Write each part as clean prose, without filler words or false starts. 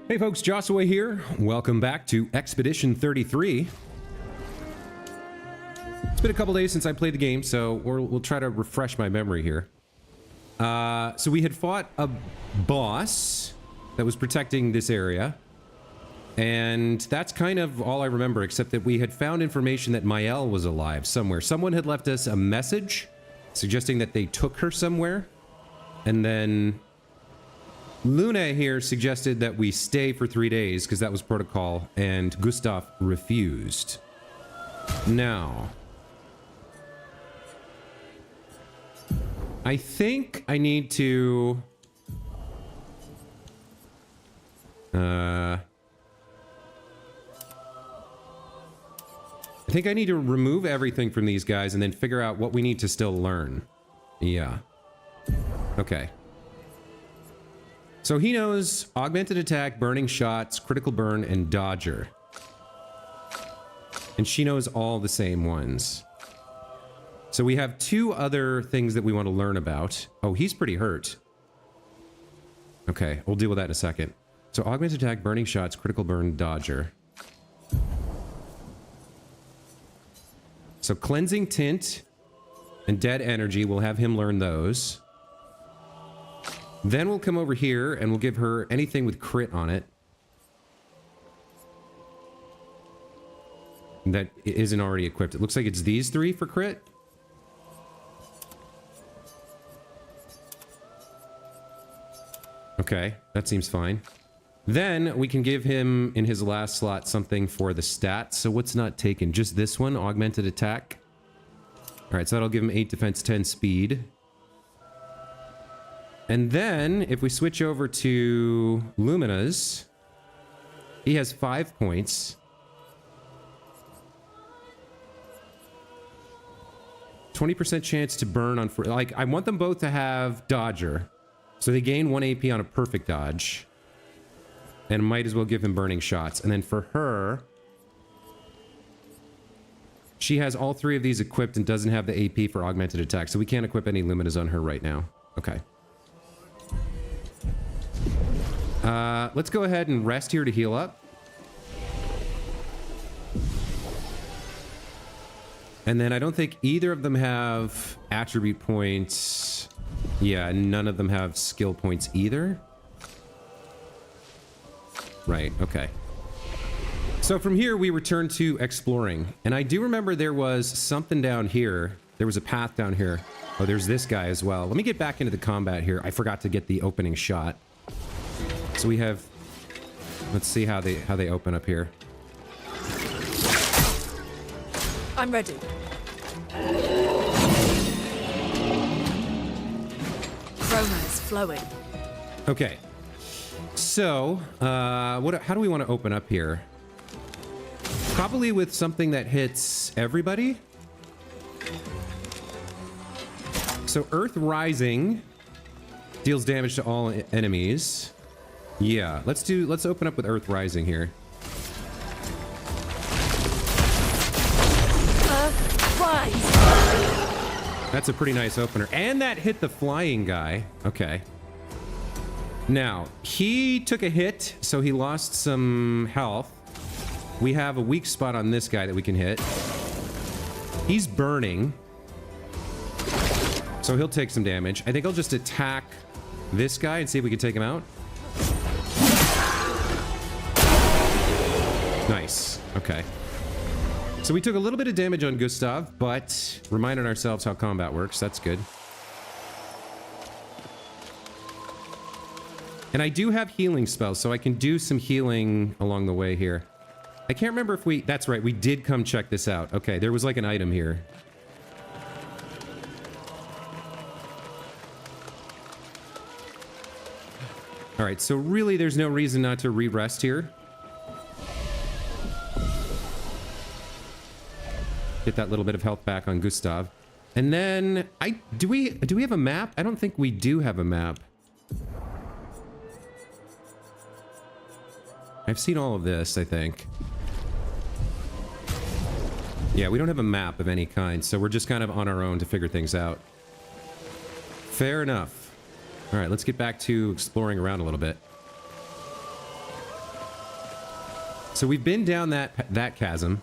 Hey folks, Joshua here. Welcome back to Expedition 33. It's been a couple days since I played the game, so we'll try to refresh my memory here. So we had fought a boss that was protecting this area. And that's kind of all I remember, except that we had found information that Maelle was alive somewhere. Someone had left us a message suggesting that they took her somewhere. And then Luna here suggested that we stay for 3 days because that was protocol, and Gustav refused. Now, I think I need to remove everything from these guys and then figure out what we need to still learn. Yeah. Okay. So he knows augmented attack, burning shots, critical burn, and dodger. And she knows all the same ones. So we have two other things that we want to learn about. Oh, he's pretty hurt. Okay, we'll deal with that in a second. So augmented attack, burning shots, critical burn, dodger. So cleansing tint and dead energy, we'll have him learn those. Then we'll come over here and we'll give her anything with crit on it that isn't already equipped. It looks like it's these three for crit. Okay, that seems fine. Then we can give him in his last slot something for the stats. So what's not taken? Just this one, augmented attack. All right, so that'll give him 8 defense, 10 speed. And then, if we switch over to Lumina's, he has 5 points. 20% chance to burn on... Like, I want them both to have Dodger. So they gain 1 AP on a perfect dodge. And might as well give him burning shots. And then for her... she has all 3 of these equipped and doesn't have the AP for augmented attack. So we can't equip any Lumina's on her right now. Okay. Let's go ahead and rest here to heal up. And then I don't think either of them have attribute points. Yeah, none of them have skill points either. Right, okay. So from here, we return to exploring. And I do remember there was something down here. There was a path down here. Oh, there's this guy as well. Let me get back into the combat here. I forgot to get the opening shot. So we have... let's see how they open up here. I'm ready. Chroma is flowing. Okay. So, how do we want to open up here? Probably with something that hits everybody. So Earth Rising deals damage to all enemies. Yeah, let's open up with Earth Rising here. Earth Rise. That's a pretty nice opener. And that hit the flying guy. Okay. Now, he took a hit, so he lost some health. We have a weak spot on this guy that we can hit. He's burning. So he'll take some damage. I think I'll just attack this guy and see if we can take him out. Nice. Okay. So we took a little bit of damage on Gustav, but reminding ourselves how combat works. That's good. And I do have healing spells, so I can do some healing along the way here. I can't remember if we... that's right, we did come check this out. Okay, there was like an item here. All right, so really there's no reason not to re-rest here. Get that little bit of health back on Gustav. And then do we have a map? I don't think we do have a map. I've seen all of this, I think. Yeah, we don't have a map of any kind, so we're just kind of on our own to figure things out. Fair enough. All right, let's get back to exploring around a little bit. So we've been down that chasm.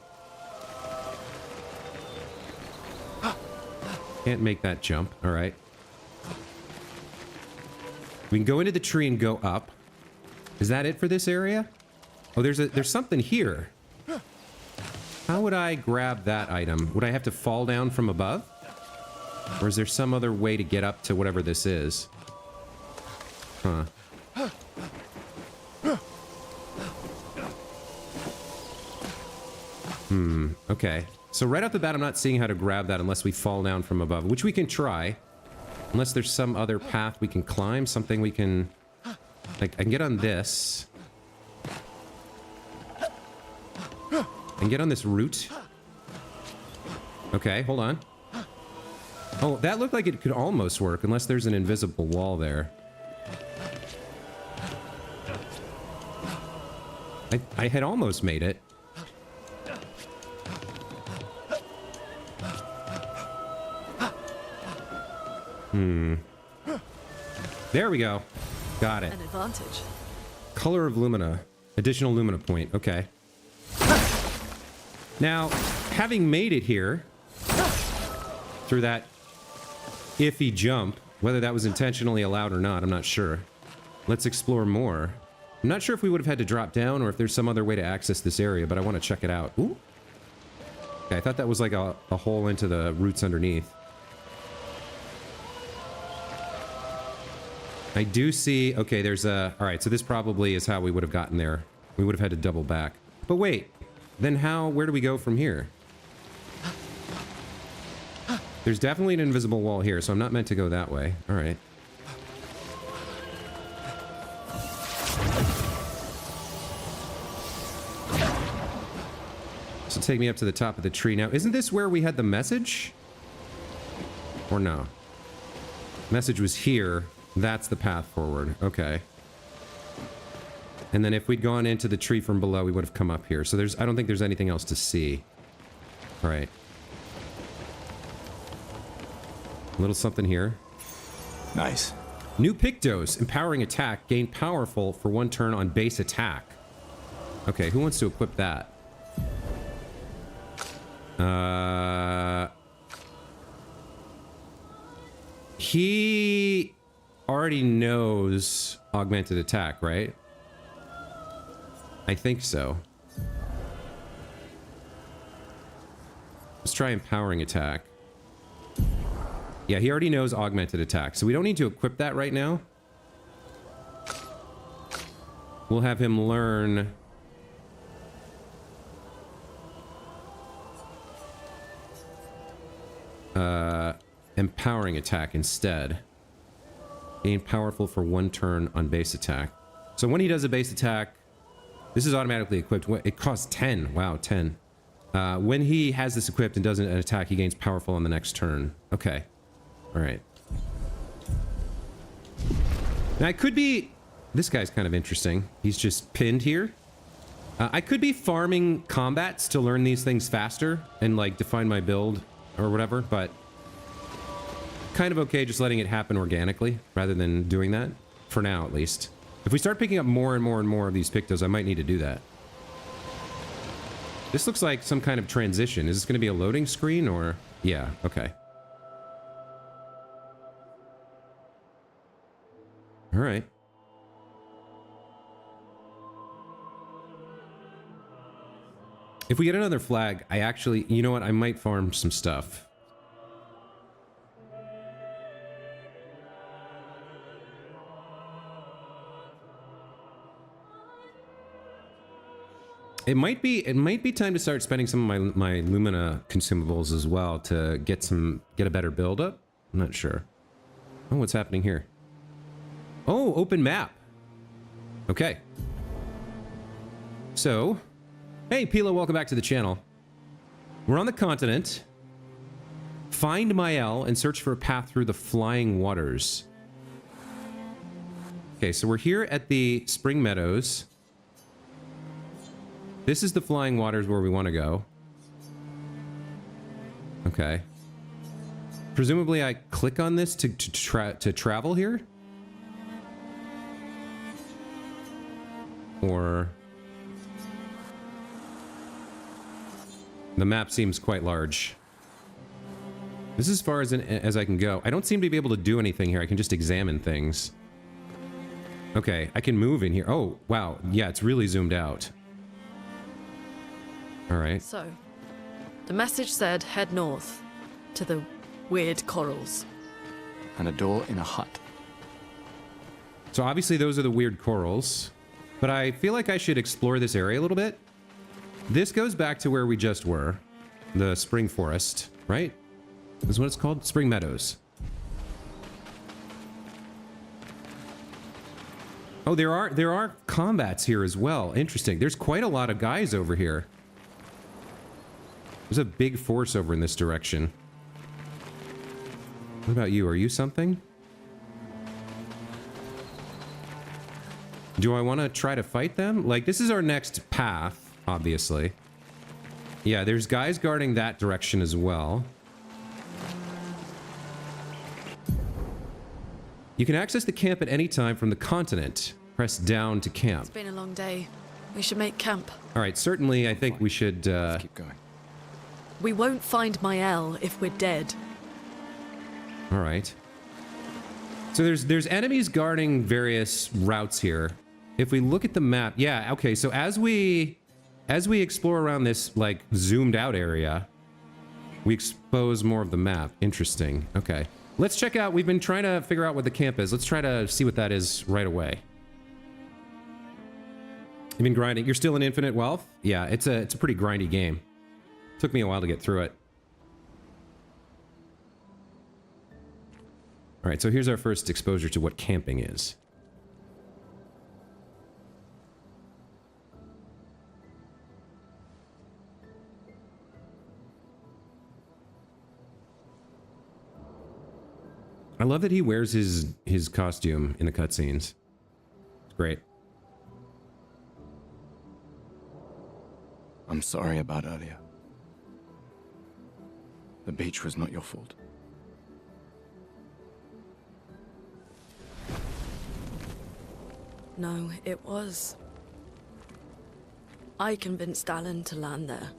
Can't make that jump. All right. We can go into the tree and go up. Is that it for this area? Oh, there's something here. How would I grab that item? Would I have to fall down from above? Or is there some other way to get up to whatever this is? Huh. Okay. So right off the bat, I'm not seeing how to grab that unless we fall down from above, which we can try. Unless there's some other path we can climb, something we can... Like, I can get on this. I can get on this root. Okay, hold on. Oh, that looked like it could almost work, unless there's an invisible wall there. I had almost made it. There we go. Got it. An advantage. Color of Lumina. Additional Lumina point. Okay. Now, having made it here, through that iffy jump, whether that was intentionally allowed or not, I'm not sure. Let's explore more. I'm not sure if we would have had to drop down or if there's some other way to access this area, but I want to check it out. Ooh. Okay, I thought that was like a hole into the roots underneath. I do see... Okay, there's a... Alright, so this probably is how we would have gotten there. We would have had to double back. But wait. Then how... Where do we go from here? There's definitely an invisible wall here, so I'm not meant to go that way. Alright. So take me up to the top of the tree. Now, isn't this where we had the message? Or no? Message was here. That's the path forward. Okay. And then if we'd gone into the tree from below, we would have come up here. So I don't think there's anything else to see. All right. A little something here. Nice. New Pictos. Empowering attack. Gain powerful for 1 turn on base attack. Okay, who wants to equip that? He already knows augmented attack, right? I think so. Let's try empowering attack. Yeah, he already knows augmented attack, so we don't need to equip that right now. We'll have him learn... empowering attack instead. Gain powerful for 1 turn on base attack. So when he does a base attack, this is automatically equipped. It costs 10. Wow, 10. When he has this equipped and does an attack, he gains powerful on the next turn. Okay. All right. Now I could be... This guy's kind of interesting. He's just pinned here. I could be farming combats to learn these things faster and like define my build or whatever, but kind of okay just letting it happen organically rather than doing that, for now at least. If we start picking up more and more and more of these Pictos, I might need to do that. This looks like some kind of transition. Is this going to be a loading screen or... Yeah, okay. All right. If we get another flag, I actually... You know what? I might farm some stuff. It might be time to start spending some of my Lumina consumables as well to get a better build up. I'm not sure. Oh, what's happening here? Oh, open map. Okay. So, hey Pila, welcome back to the channel. We're on the continent. Find Maelle and search for a path through the flying waters. Okay, so we're here at the Spring Meadows. This is the flying waters where we want to go. Okay. Presumably I click on this to travel here? The map seems quite large. This is as far as I can go. I don't seem to be able to do anything here. I can just examine things. Okay, I can move in here. Oh, wow. Yeah, it's really zoomed out. All right. So, the message said head north to the weird corals. And a door in a hut. So obviously those are the weird corals. But I feel like I should explore this area a little bit. This goes back to where we just were. The spring forest, right? This is what it's called? Spring Meadows. Oh, there are combats here as well. Interesting. There's quite a lot of guys over here. There's a big force over in this direction. What about you? Are you something? Do I want to try to fight them? Like, this is our next path, obviously. Yeah, there's guys guarding that direction as well. You can access the camp at any time from the continent. Press down to camp. It's been a long day. We should make camp. All right, certainly I think we should... Let's keep going. We won't find Maelle if we're dead. All right. So there's enemies guarding various routes here. If we look at the map... Yeah, okay, so as we explore around this, like, zoomed out area, we expose more of the map. Interesting. Okay. Let's check out... We've been trying to figure out what the camp is. Let's try to see what that is right away. You've been grinding. You're still in infinite wealth? Yeah, it's a pretty grindy game. Took me a while to get through it. All right, so here's our first exposure to what camping is. I love that he wears his costume in the cutscenes. It's great. I'm sorry about earlier. The beach was not your fault. No, it was. I convinced Alan to land there.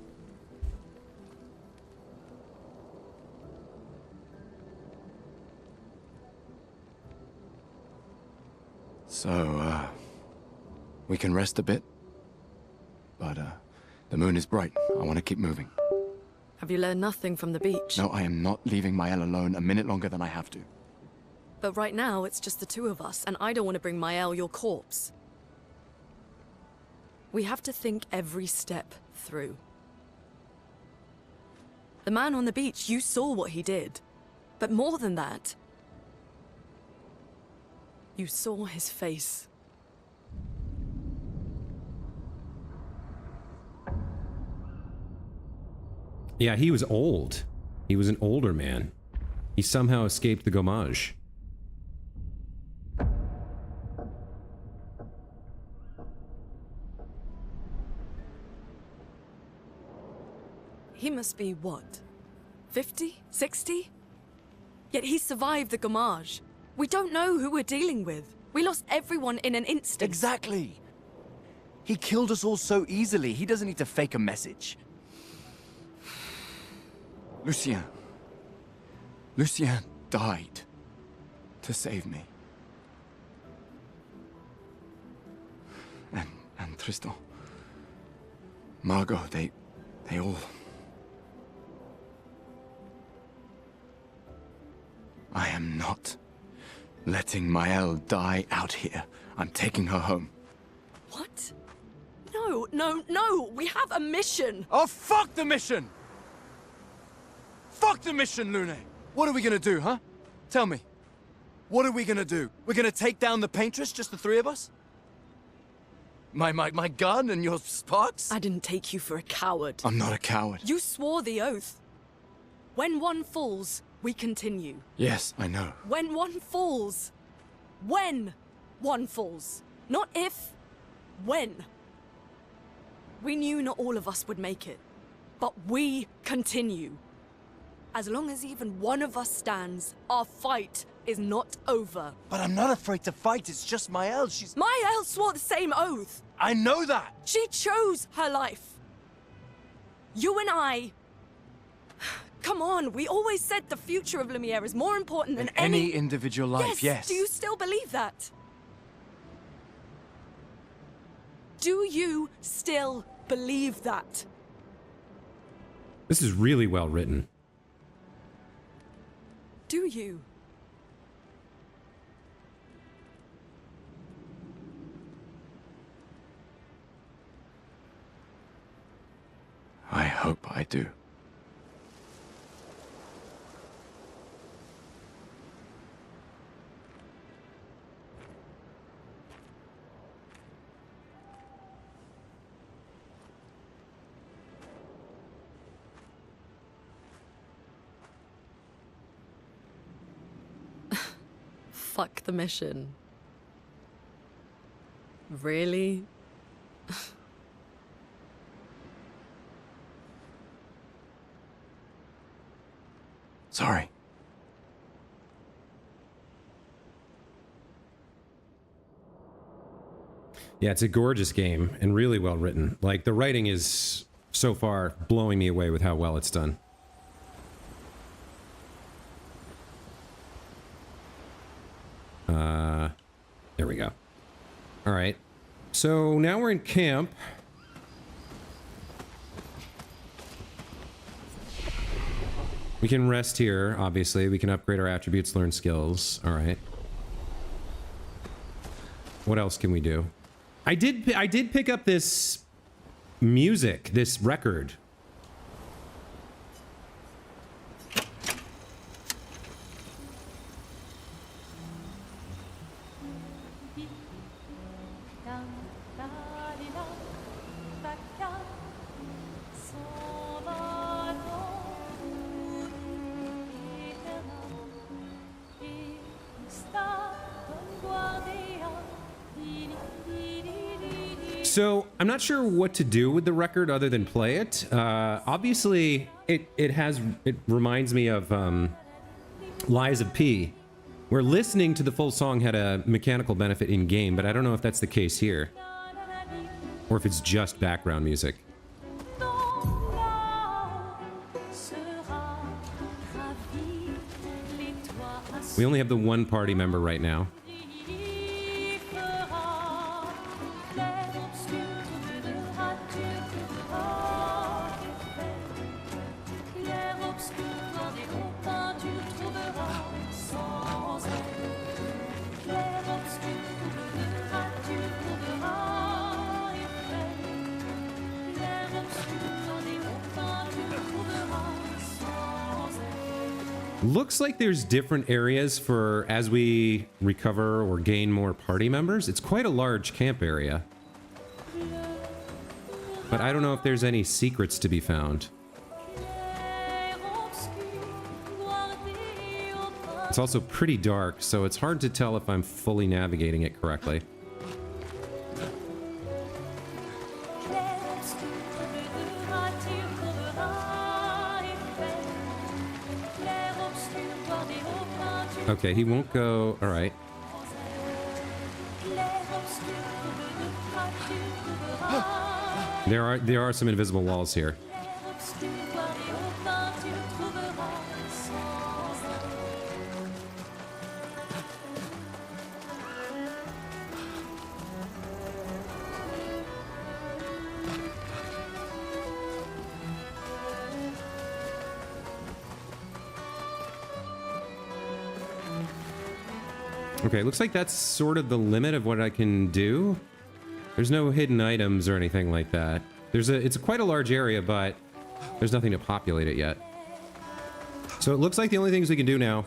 So, we can rest a bit. But, the moon is bright. I want to keep moving. Have you learned nothing from the beach? No, I am not leaving Maelle alone a minute longer than I have to. But right now, it's just the two of us, and I don't want to bring Maelle your corpse. We have to think every step through. The man on the beach, you saw what he did. But more than that, you saw his face. Yeah, he was old. He was an older man. He somehow escaped the gommage. He must be what? 50? 60? Yet he survived the gommage. We don't know who we're dealing with. We lost everyone in an instant. Exactly. He killed us all so easily. He doesn't need to fake a message. Lucien. Lucien died to save me. And Tristan. Margot, they all... I am not letting Maelle die out here. I'm taking her home. What? No, no, no! We have a mission! Oh, fuck the mission! Fuck the mission, Lune! What are we gonna do, huh? Tell me. What are we gonna do? We're gonna take down the paintress, just the three of us? My gun and your sparks? I didn't take you for a coward. I'm not a coward. You swore the oath. When one falls, we continue. Yes, I know. When one falls. When one falls. Not if, when. We knew not all of us would make it, but we continue. As long as even one of us stands, our fight is not over. But I'm not afraid to fight, it's just Maelle, she's... Maelle swore the same oath. I know that! She chose her life. You and I... Come on, we always said the future of Lumiere is more important than Any individual life, yes. Do you still believe that? Do you still believe that? This is really well written. Do you? I hope I do. Fuck the mission. Really? Sorry. Yeah, it's a gorgeous game and really well written. Like, the writing is so far blowing me away with how well it's done. There we go. All right. So now we're in camp. We can rest here, obviously. We can upgrade our attributes, learn skills. All right. What else can we do? I did pick up this music, this record. So I'm not sure what to do with the record other than play it. Obviously, it reminds me of Lies of P, where listening to the full song had a mechanical benefit in game, but I don't know if that's the case here, or if it's just background music. We only have the one party member right now. Looks like there's different areas for as we recover or gain more party members. It's quite a large camp area. But I don't know if there's any secrets to be found. It's also pretty dark, so it's hard to tell if I'm fully navigating it correctly. Okay, he won't go. All right. There are some invisible walls here. Okay, looks like that's sort of the limit of what I can do. There's no hidden items or anything like that. It's quite a large area, but there's nothing to populate it yet. So it looks like the only things we can do now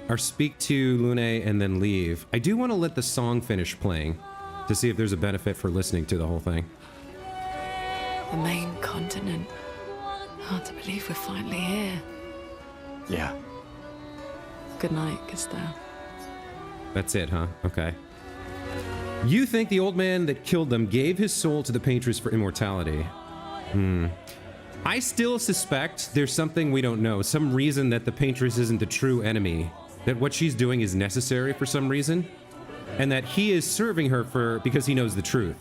are speak to Lune and then leave. I do want to let the song finish playing to see if there's a benefit for listening to the whole thing. The main continent. Hard to believe we're finally here. Yeah. Good night, Gustav. That's it, huh? Okay. You think the old man that killed them gave his soul to the paintress for immortality? I still suspect there's something we don't know. Some reason that the paintress isn't the true enemy. That what she's doing is necessary for some reason. And that he is serving her because he knows the truth.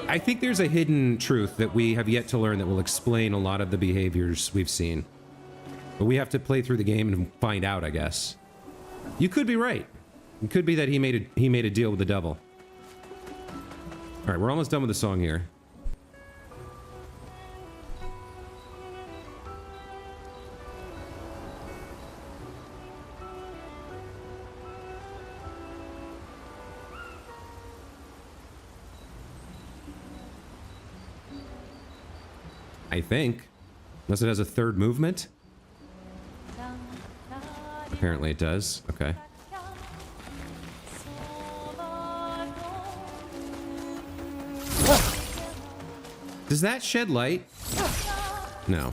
I think there's a hidden truth that we have yet to learn that will explain a lot of the behaviors we've seen. But we have to play through the game and find out, I guess. You could be right. It could be that he made a deal with the devil. All right, we're almost done with the song here. I think. Unless it has a third movement. Apparently it does. Okay. Does that shed light? No.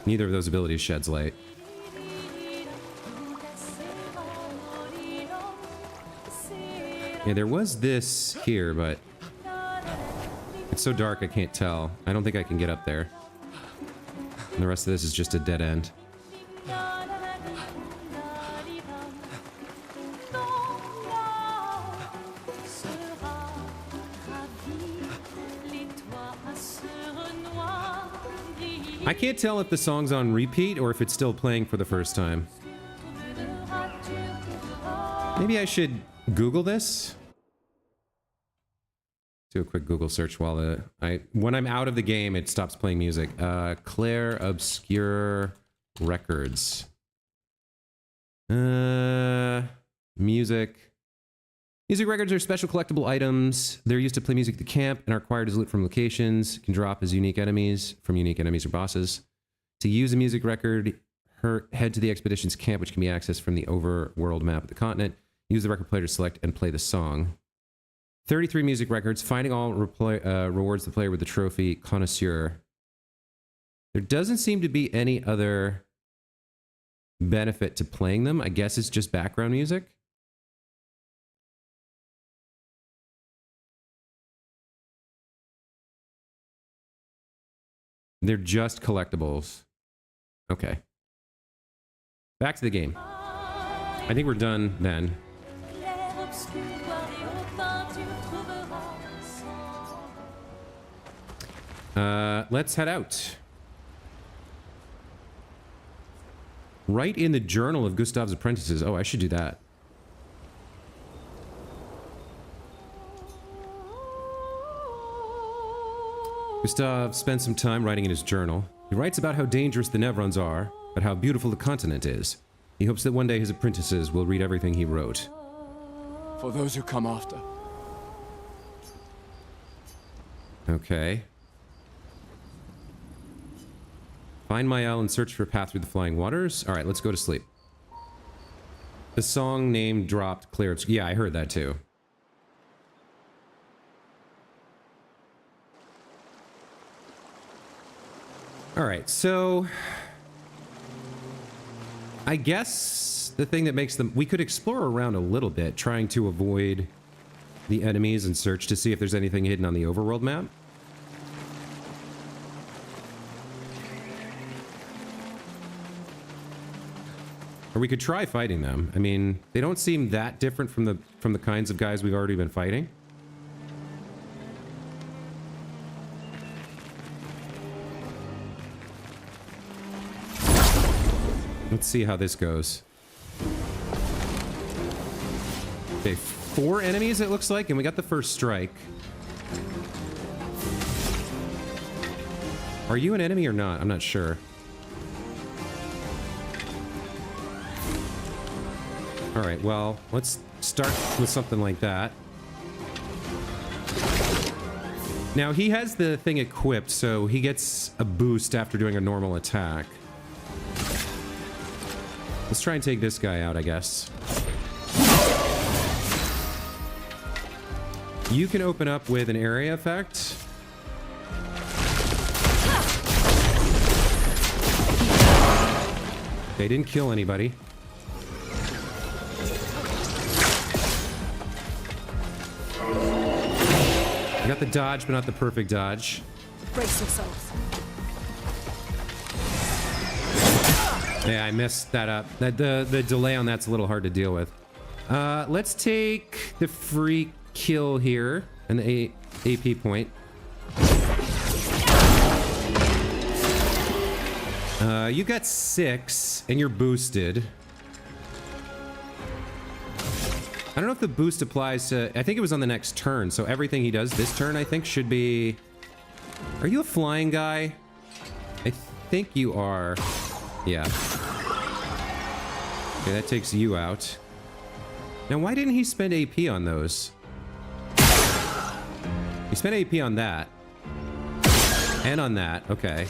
Neither of those abilities sheds light. Yeah, there was this here, but it's so dark I can't tell. I don't think I can get up there. And the rest of this is just a dead end. I can't tell if the song's on repeat or if it's still playing for the first time. Maybe I should Google this. Do a quick Google search while when I'm out of the game, it stops playing music. Clair Obscure Records. Music. Music records are special collectible items. They're used to play music at the camp and are acquired as loot from locations. Can drop as unique enemies from unique enemies or bosses. To use a music record, head to the expedition's camp, which can be accessed from the overworld map of the continent. Use the record player to select and play the song. 33 music records. Finding all rewards the player with the trophy Connoisseur. There doesn't seem to be any other benefit to playing them. I guess it's just background music. They're just collectibles. Okay. Back to the game. I think we're done then. Let's head out. Write in the journal of Gustav's apprentices. Oh, I should do that. Gustav spent some time writing in his journal. He writes about how dangerous the Nevrons are, but how beautiful the continent is. He hopes that one day his apprentices will read everything he wrote. For those who come after. Okay. Find Maelle and search for a path through the flying waters. All right, let's go to sleep. The song name dropped. Clair. Yeah, I heard that too. All right, so I guess the thing that makes them... We could explore around a little bit, trying to avoid the enemies and search to see if there's anything hidden on the overworld map. Or we could try fighting them. I mean, they don't seem that different from the kinds of guys we've already been fighting. Let's see how this goes. Okay, 4 enemies it looks like, and we got the first strike. Are you an enemy or not? I'm not sure. Alright, well, let's start with something like that. Now, he has the thing equipped, so he gets a boost after doing a normal attack. Let's try and take this guy out, I guess. You can open up with an area effect. They didn't kill anybody. I got the dodge, but not the perfect dodge. Brace yourself. Yeah, I messed that up. The delay on that's a little hard to deal with. Let's take the free kill here. And AP point. You got 6, and you're boosted. I don't know if the boost applies to... I think it was on the next turn, so everything he does this turn, I think, should be... Are you a flying guy? I think you are. Yeah. Okay, that takes you out. Now, why didn't he spend AP on those? He spent AP on that. And on that. Okay.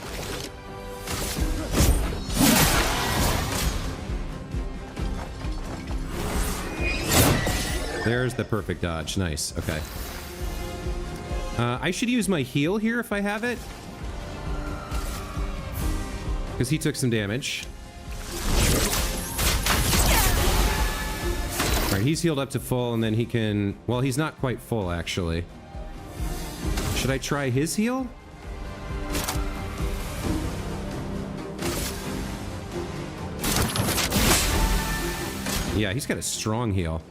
There's the perfect dodge. Nice. Okay. I should use my heal here if I have it. Because he took some damage. Alright, he's healed up to full, and then he can... Well, he's not quite full, actually. Should I try his heal? Yeah, he's got a strong heal.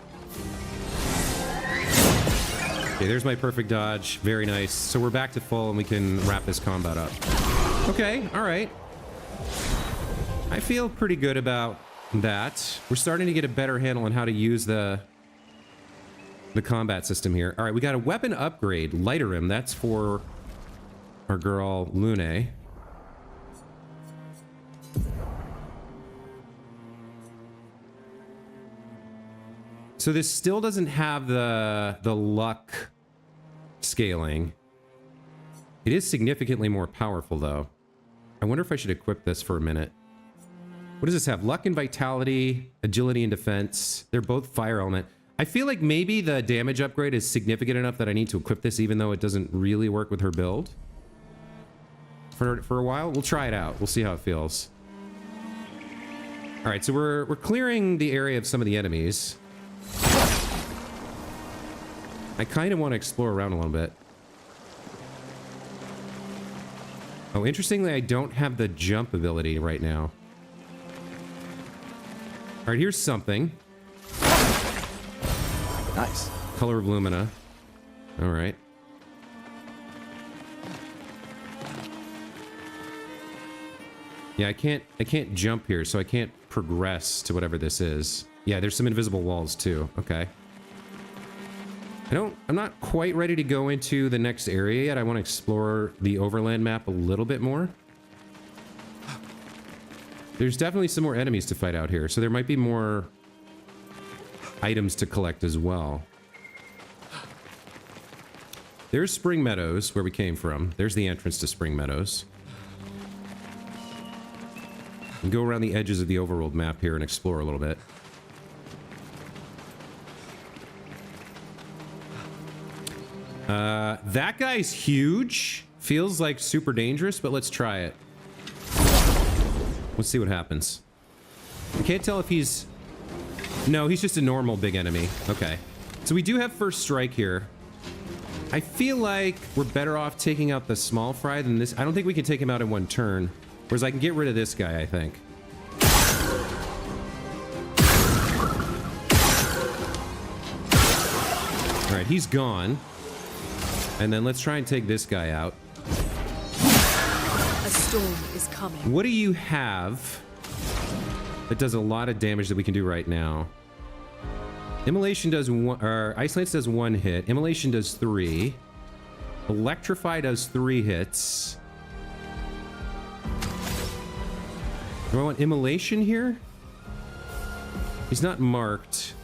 Okay, there's my perfect dodge. Very nice. So we're back to full, and we can wrap this combat up. Okay, alright. I feel pretty good about that. We're starting to get a better handle on how to use the combat system here. Alright, we got a weapon upgrade. Lighter that's for our girl, Lune. So this still doesn't have the luck scaling. It is significantly more powerful, though. I wonder if I should equip this for a minute. What does this have? Luck and vitality, agility and defense. They're both fire element. I feel like maybe the damage upgrade is significant enough that I need to equip this, even though it doesn't really work with her build. For a while, we'll try it out. We'll see how it feels. All right, so we're clearing the area of some of the enemies. I kind of want to explore around a little bit. Oh, interestingly, I don't have the jump ability right now. All right, here's something. Nice. Color of Lumina. All right. Yeah, I can't jump here, so I can't progress to whatever this is. Yeah, there's some invisible walls too. Okay. I'm not quite ready to go into the next area yet. I want to explore the overland map a little bit more. There's definitely some more enemies to fight out here, so there might be more items to collect as well. There's Spring Meadows, where we came from. There's the entrance to Spring Meadows. And go around the edges of the overworld map here and explore a little bit. That guy's huge. Feels like super dangerous, but let's try it. Let's see what happens. I can't tell if he's... No, he's just a normal big enemy. Okay. So we do have first strike here. I feel like we're better off taking out the small fry than this. I don't think we can take him out in one turn. Whereas I can get rid of this guy, I think. Alright, he's gone. And then let's try and take this guy out. A storm is coming. What do you have that does a lot of damage that we can do right now? Immolation does one, or Ice Lance does 1 hit. Immolation does 3. Electrify does 3 hits. Do I want Immolation here? He's not marked.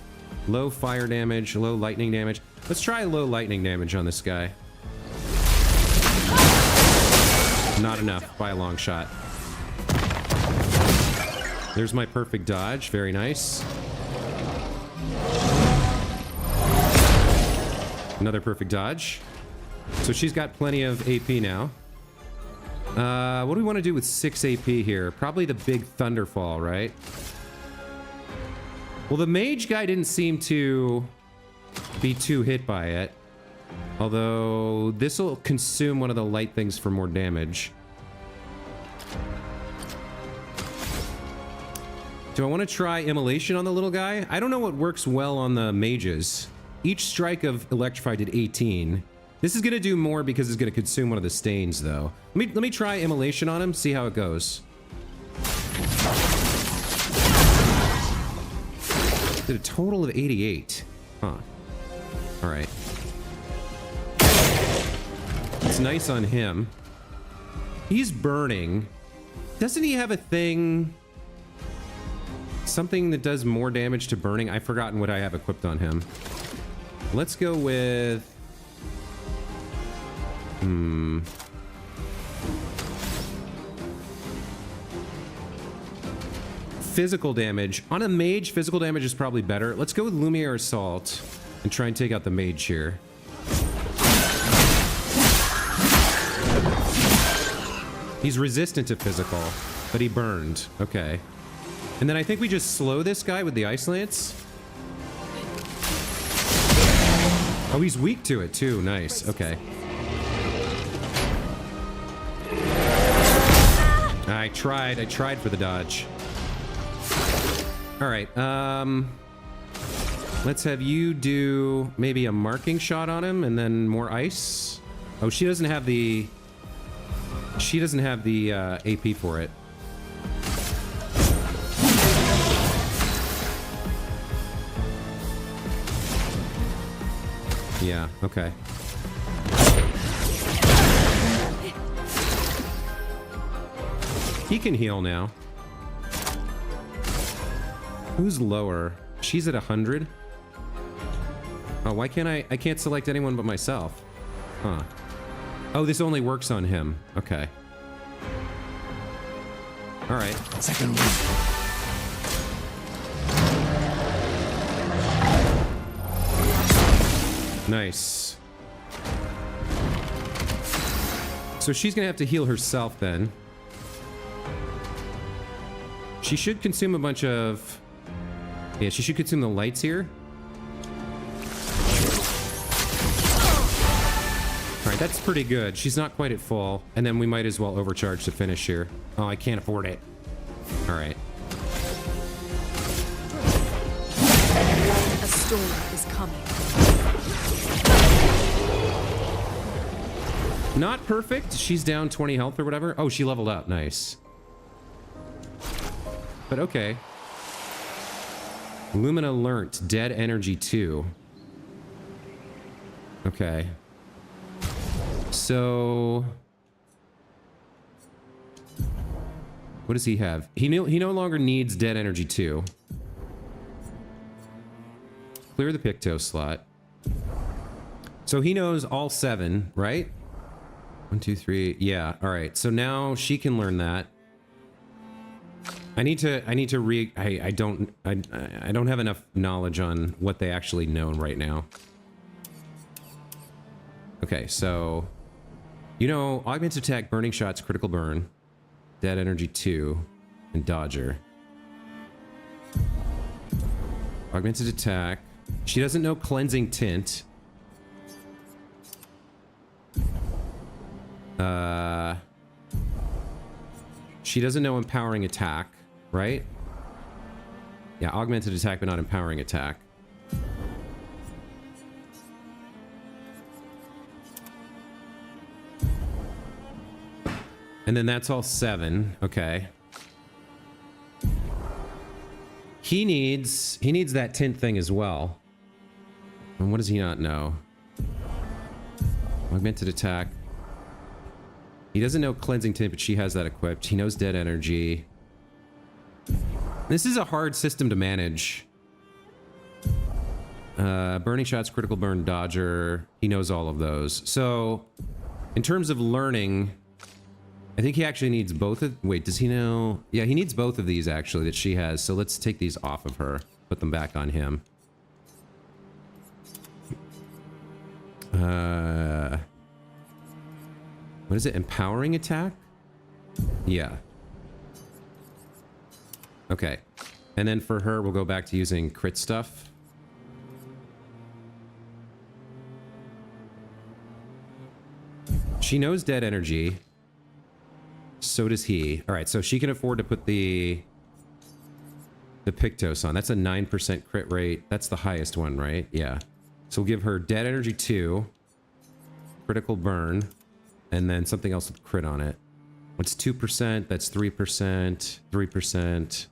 Low fire damage, low lightning damage. Let's try low lightning damage on this guy. Not enough by a long shot. There's my perfect dodge. Very nice. Another perfect dodge. So she's got plenty of AP now. What do we want to do with 6 AP here? Probably the big Thunderfall, right? Well, the mage guy didn't seem to be too hit by it. Although, this will consume one of the light things for more damage. Do I want to try Immolation on the little guy? I don't know what works well on the mages. Each strike of Electrify did 18. This is gonna do more because it's gonna consume one of the stains, though. Let me try immolation on him, see how it goes. Did a total of 88. Huh. All right. It's nice on him. He's burning. Doesn't he have a thing? Something that does more damage to burning? I've forgotten what I have equipped on him. Let's go with... Physical damage. On a mage, physical damage is probably better. Let's go with Lumiere Assault and try and take out the mage here. He's resistant to physical, but he burned. Okay. And then I think we just slow this guy with the Ice Lance. Oh, he's weak to it too. Nice. Okay. I tried for the dodge. All right. Let's have you do maybe a marking shot on him and then more ice. Oh, she doesn't have the AP for it. Yeah, okay. He can heal now. Who's lower? She's at 100. Oh, why can't I can't select anyone but myself. Huh. Oh, this only works on him. Okay. All right. Second one. Nice. So she's gonna have to heal herself then. She should consume a bunch of... Yeah, she should consume the lights here. Alright, that's pretty good. She's not quite at full. And then we might as well overcharge to finish here. Oh, I can't afford it. Alright. A storm is coming. Not perfect. She's down 20 health or whatever. Oh, she leveled up. Nice. But okay. Lumina learnt. Dead energy 2. Okay. So... what does he have? He no longer needs dead energy 2. Clear the Picto slot. So he knows all 7, right? 1, 2, 3. Yeah. All right. So now she can learn that. I don't have enough knowledge on what they actually know right now. Okay. So, you know, augmented attack, burning shots, critical burn, dead energy 2, and dodger. Augmented attack. She doesn't know cleansing tint. She doesn't know empowering attack, right? Yeah, augmented attack, but not empowering attack. And then that's all 7. Okay. He needs that tint thing as well. And what does he not know? Augmented attack. He doesn't know cleansing tint, but she has that equipped. He knows dead energy. This is a hard system to manage. Burning shots, critical burn, dodger. He knows all of those. So, in terms of learning, I think he actually needs both of... Wait, does he know? Yeah, he needs both of these, actually, that she has. So let's take these off of her. Put them back on him. What is it? Empowering attack? Yeah. Okay. And then for her, we'll go back to using crit stuff. She knows dead energy. So does he. All right, so she can afford to put the Pictos on. That's a 9% crit rate. That's the highest one, right? Yeah. So we'll give her dead energy 2. critical burn, and then something else with crit on it. What's 2%? That's 3%, 3%.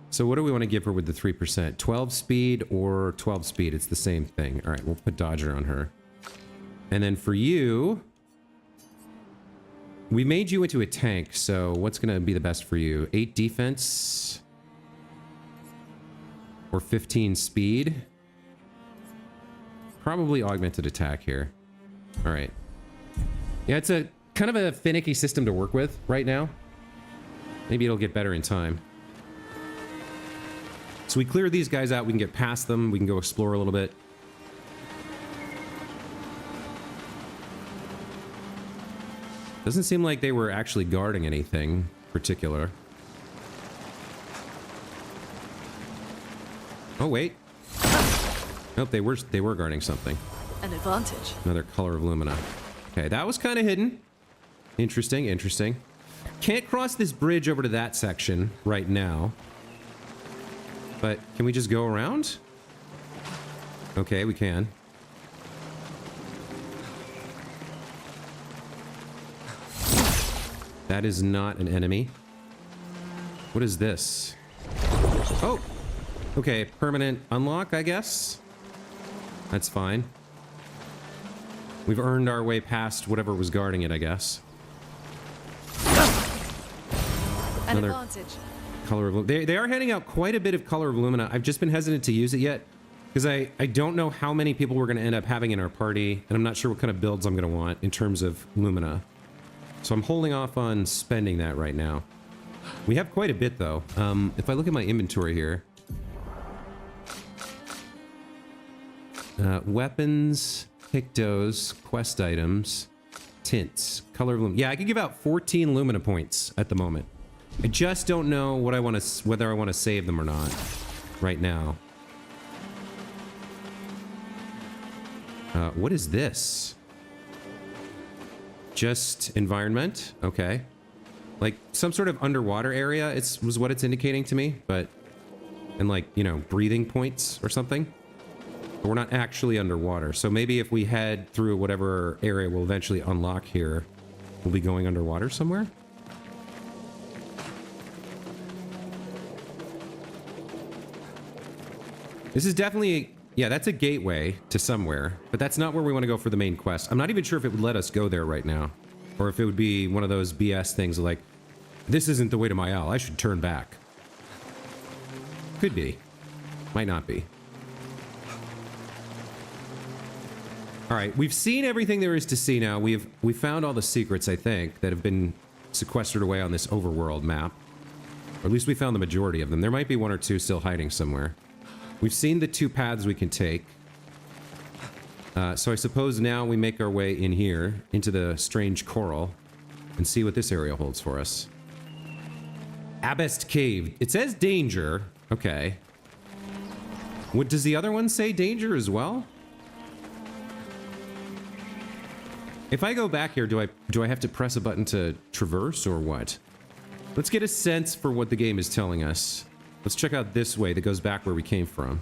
So what do we want to give her with the 3%? 12 speed or 12 speed? It's the same thing. All right, we'll put Dodger on her. And then for you, we made you into a tank, so what's going to be the best for you? 8 defense or 15 speed? Probably augmented attack here. All right. Yeah, it's a kind of a finicky system to work with right now. Maybe it'll get better in time. So we clear these guys out, we can get past them, we can go explore a little bit. Doesn't seem like they were actually guarding anything particular. Oh wait. Nope, they were guarding something. An advantage. Another color of Lumina. Okay, that was kind of hidden. Interesting, interesting. Can't cross this bridge over to that section right now. But can we just go around? Okay, we can. That is not an enemy. What is this? Oh! Okay, permanent unlock, I guess? That's fine. We've earned our way past whatever was guarding it, I guess. An Another advantage. color of they are handing out quite a bit of color of Lumina. I've just been hesitant to use it yet because I don't know how many people we're going to end up having in our party, and I'm not sure what kind of builds I'm going to want in terms of Lumina. So I'm holding off on spending that right now. We have quite a bit though. If I look at my inventory here, weapons, pictos, quest items, tints, color of Lumina. Yeah, I could give out 14 Lumina points at the moment. I just don't know what I want to, whether I want to save them or not right now. What is this? Just environment? Okay. Like some sort of underwater area was what it's indicating to me, but, and like, you know, breathing points or something. But we're not actually underwater. So maybe if we head through whatever area we'll eventually unlock here, we'll be going underwater somewhere? This is definitely, yeah, that's a gateway to somewhere, but that's not where we want to go for the main quest. I'm not even sure if it would let us go there right now, or if it would be one of those BS things like, this isn't the way to Maelle, I should turn back. Could be. Might not be. All right, we've seen everything there is to see now. We've found all the secrets, I think, that have been sequestered away on this overworld map. Or at least we found the majority of them. There might be one or two still hiding somewhere. We've seen the 2 paths we can take. So I suppose now we make our way in here into the strange coral and see what this area holds for us. Abyss Cave. It says danger. Okay. What does the other one say? Danger as well? If I go back here, do I have to press a button to traverse or what? Let's get a sense for what the game is telling us. Let's check out this way that goes back where we came from.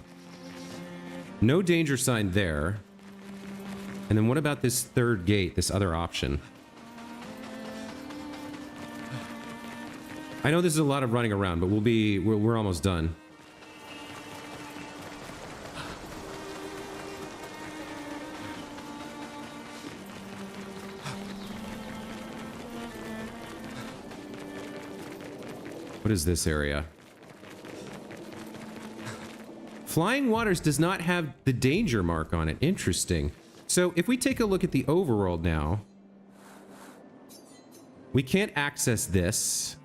No danger sign there. And then what about this third gate, this other option? I know this is a lot of running around, but we're almost done. What is this area? Flying Waters does not have the danger mark on it. Interesting. So if we take a look at the overworld now, we can't access this.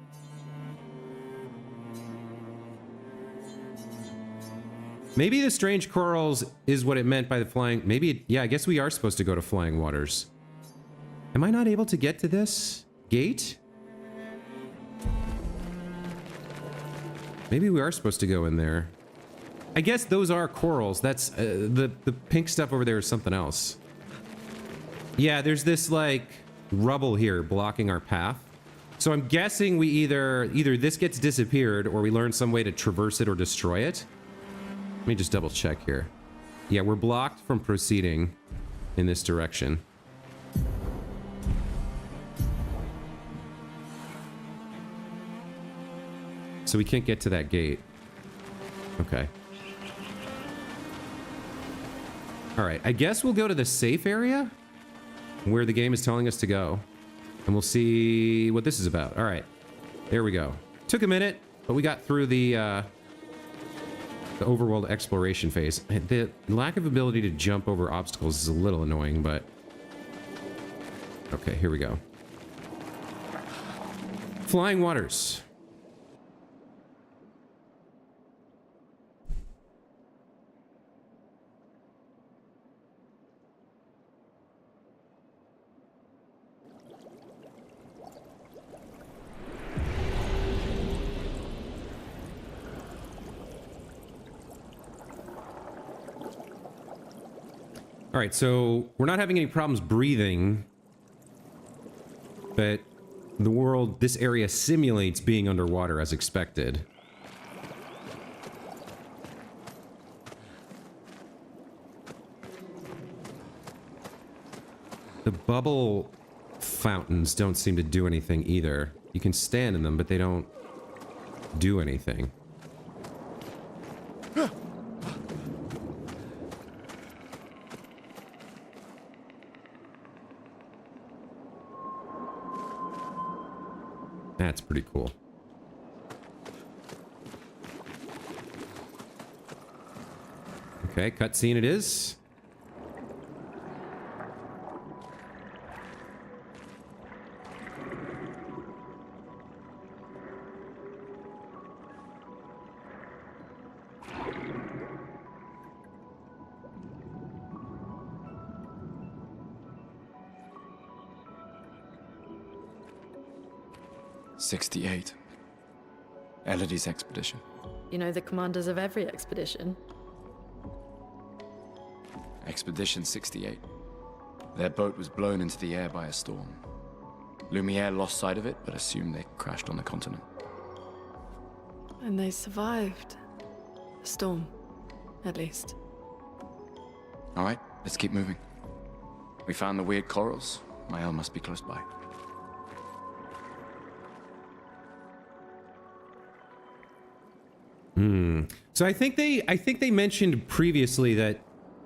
Maybe the strange corals is what it meant by the flying. Maybe, yeah, I guess we are supposed to go to Flying Waters. Am I not able to get to this gate? Maybe we are supposed to go in there. I guess those are corals. That's the pink stuff over there is something else. Yeah, there's this like rubble here blocking our path. So I'm guessing we either this gets disappeared or we learn some way to traverse it or destroy it. Let me just double check here. Yeah, we're blocked from proceeding in this direction. So we can't get to that gate. Okay. All right, I guess we'll go to the safe area where the game is telling us to go. And we'll see what this is about. All right, there we go. Took a minute, but we got through the overworld exploration phase. The lack of ability to jump over obstacles is a little annoying, but... Okay, here we go. Flying waters. All right, so we're not having any problems breathing, but the world, this area simulates being underwater as expected. The bubble fountains don't seem to do anything either. You can stand in them, but they don't do anything. That's pretty cool. Okay, cutscene it is. '68. Elodie's expedition. You know the commanders of every expedition. Expedition 68. Their boat was blown into the air by a storm. Lumiere lost sight of it, but assumed they crashed on the continent. And they survived. The storm, at least. All right, let's keep moving. We found the weird corals. Maelle must be close by. So I think they mentioned previously that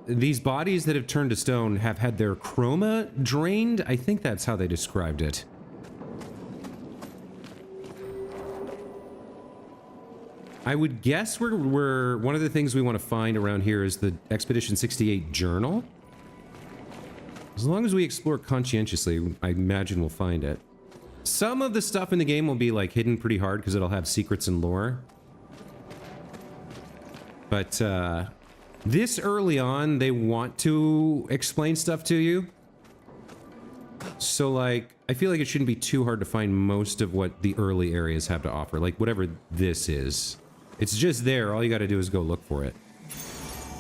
these bodies that have turned to stone have had their chroma drained. I think that's how they described it. I would guess we're one of the things we want to find around here is the Expedition 68 journal. As long as we explore conscientiously, I imagine we'll find it. Some of the stuff in the game will be like hidden pretty hard because it'll have secrets and lore. But this early on, they want to explain stuff to you. So like, I feel like it shouldn't be too hard to find most of what the early areas have to offer. Like whatever this is. It's just there. All you got to do is go look for it.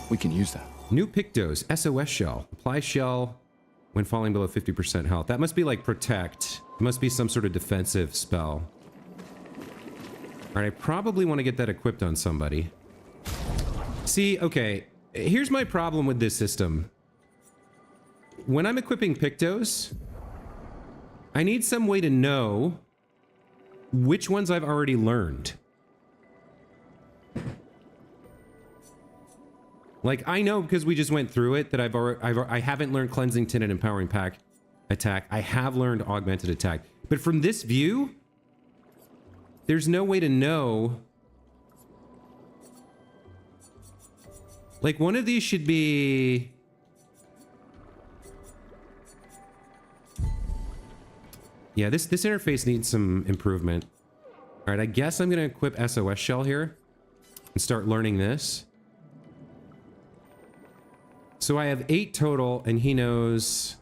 We can use that. New Pictos, SOS shell. Apply shell when falling below 50% health. That must be like protect. It must be some sort of defensive spell. All right, I probably want to get that equipped on somebody. See, okay, here's my problem with this system. When I'm equipping Pictos, I need some way to know which ones I've already learned. Like, I know because we just went through it that I haven't learned Cleansing Tin and Empowering Pack Attack. I have learned Augmented Attack. But from this view, there's no way to know. Like, one of these should be... Yeah, this interface needs some improvement. All right, I guess I'm going to equip SOS Shell here and start learning this. So I have 8 total, and he knows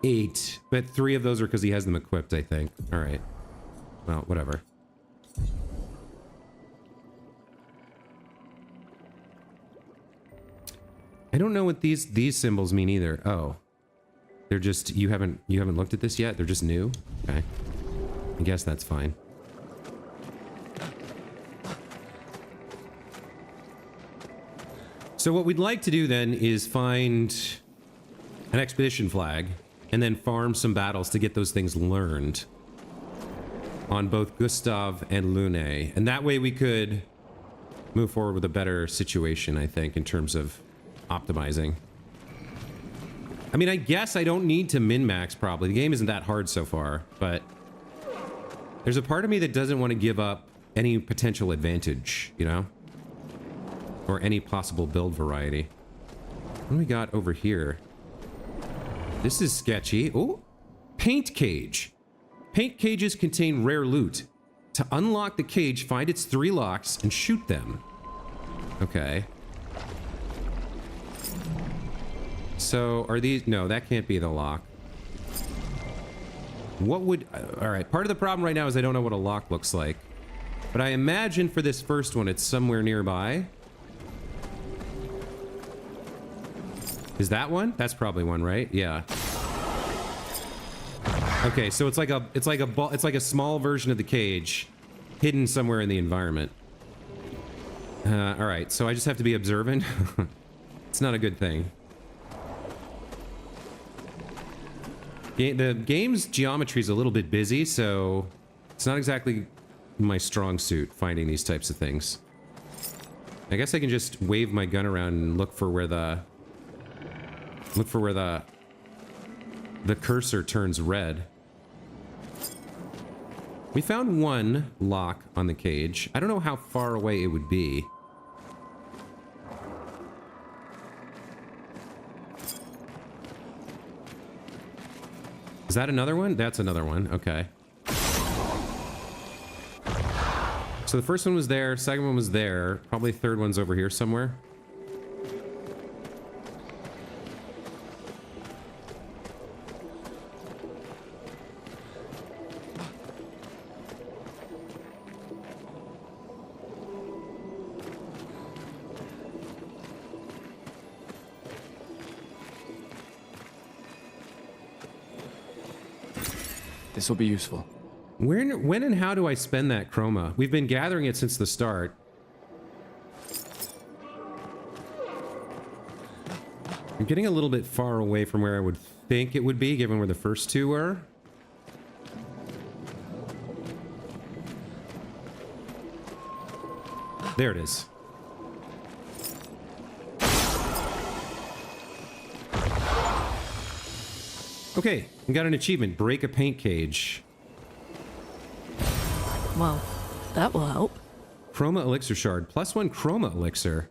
8, but 3 of those are because he has them equipped, I think. All right. Well, whatever. I don't know what these symbols mean either. Oh. They're just, you haven't looked at this yet? They're just new? Okay. I guess that's fine. So what we'd like to do then is find an expedition flag and then farm some battles to get those things learned. on both Gustav and Lune. And that way we could move forward with a better situation, I think, in terms of optimizing. I mean, I guess I don't need to min-max probably. The game isn't that hard so far, but there's a part of me that doesn't want to give up any potential advantage, you know? Or any possible build variety. What do we got over here? This is sketchy. Oh, paint cage. Paint cages contain rare loot. To unlock the cage, find its 3 locks and shoot them. Okay. So, are these... No, that can't be the lock. What would... Alright, part of the problem right now is I don't know what a lock looks like. But I imagine for this first one, it's somewhere nearby. Is that one? That's probably one, right? Yeah. Okay, so it's like a small version of the cage hidden somewhere in the environment. All right, so I just have to be observant. It's not a good thing. The game's geometry is a little bit busy, so it's not exactly my strong suit, finding these types of things. I guess I can just wave my gun around and look for where the cursor turns red. We found one lock on the cage. I don't know how far away it would be. Is that another one? That's another one. Okay. So the first one was there, second one was there. Probably third one's over here somewhere. This will be useful. When and how do I spend that chroma? We've been gathering it since the start. I'm getting a little bit far away from where I would think it would be, given where the first two were. There it is. Okay, we got an achievement. Break a paint cage. Well, that will help. Chroma elixir shard. +1 chroma elixir.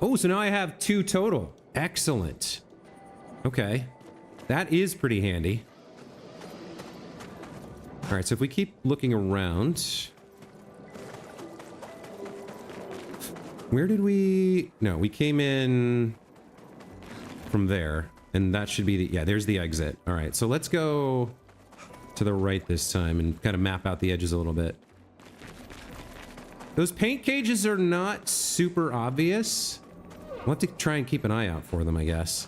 Oh, so now I have 2 total. Excellent. Okay. That is pretty handy. Alright, so if we keep looking around... Where did we... No, we came in from there. And that should be the... Yeah, there's the exit. Alright, so let's go to the right this time and kind of map out the edges a little bit. Those paint cages are not super obvious. We'll have to try and keep an eye out for them, I guess.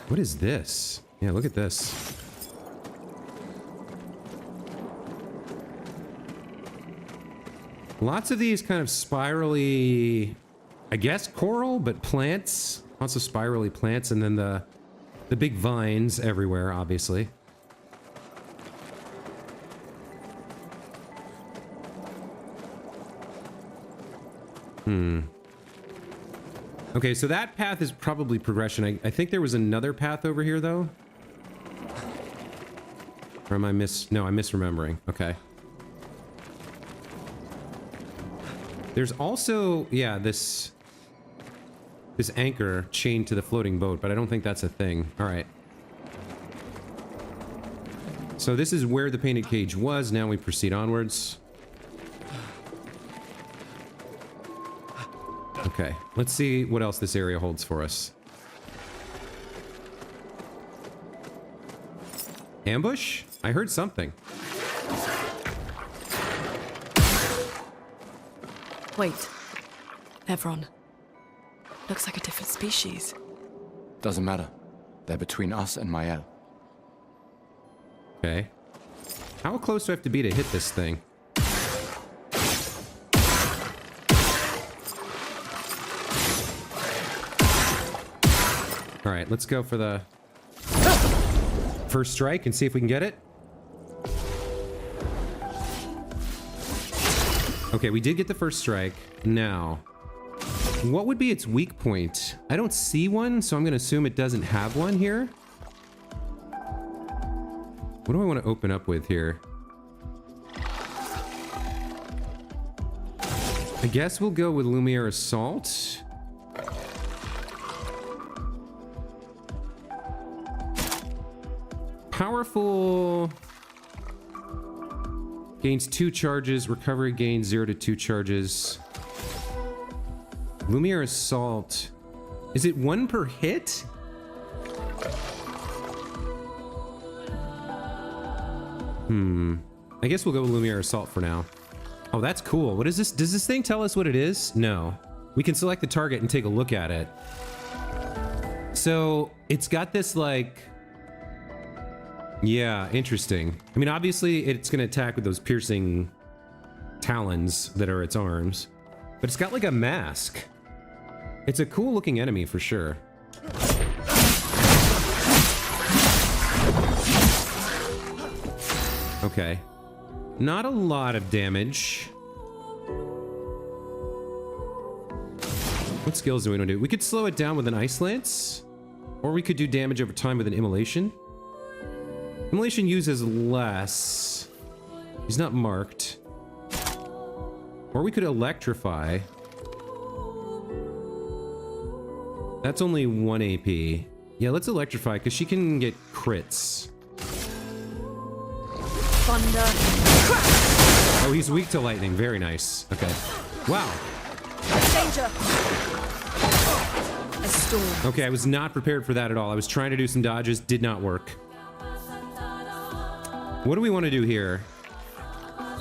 What is this? Yeah, look at this. Lots of these kind of spirally, I guess coral, but plants. Lots of spirally plants, and then the big vines everywhere, obviously. Okay, so that path is probably progression. I think there was another path over here, though. Or am I No, I'm misremembering. Okay. There's also, yeah, this anchor chained to the floating boat, but I don't think that's a thing. All right. So this is where the painted cage was. Now we proceed onwards. Okay, let's see what else this area holds for us. Ambush? I heard something. Wait. Evron. Looks like a different species. Doesn't matter. They're between us and Maelle. Okay. How close do I have to be to hit this thing? All right, let's go for the first strike and see if we can get it. Okay, we did get the first strike. Now, what would be its weak point? I don't see one, so I'm going to assume it doesn't have one here. What do I want to open up with here? I guess we'll go with Lumiere Assault. Powerful gains 2 charges. Recovery gains 0 to 2 charges. Lumiere Assault. Is it 1 per hit? I guess we'll go with Lumiere Assault for now. Oh, that's cool. What is this? Does this thing tell us what it is? No. We can select the target and take a look at it. So it's got this like... Yeah, interesting. I mean, obviously it's going to attack with those piercing talons that are its arms. But it's got like a mask. It's a cool looking enemy for sure. Okay. Not a lot of damage. What skills do we want to do? We could slow it down with an Ice Lance. Or we could do damage over time with an Immolation. Immolation uses less. He's not marked. Or we could Electrify. That's only 1 AP. Yeah, let's Electrify, because she can get crits. Thunder. Oh, he's weak to lightning. Very nice. Okay. Wow. Danger. A storm. Okay, I was not prepared for that at all. I was trying to do some dodges. Did not work. What do we want to do here?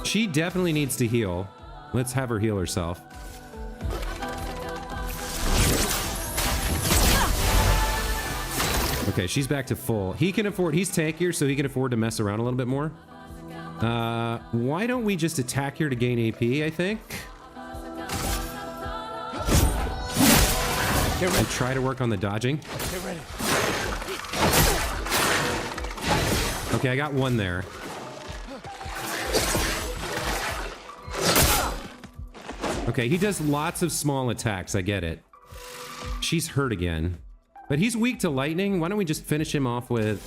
She definitely needs to heal. Let's have her heal herself. Okay, she's back to full. He can afford... He's tankier, so he can afford to mess around a little bit more. Why don't we just attack here to gain AP, I think? And try to work on the dodging. Get ready. Okay, I got one there. Okay, he does lots of small attacks. I get it. She's hurt again. But he's weak to lightning. Why don't we just finish him off with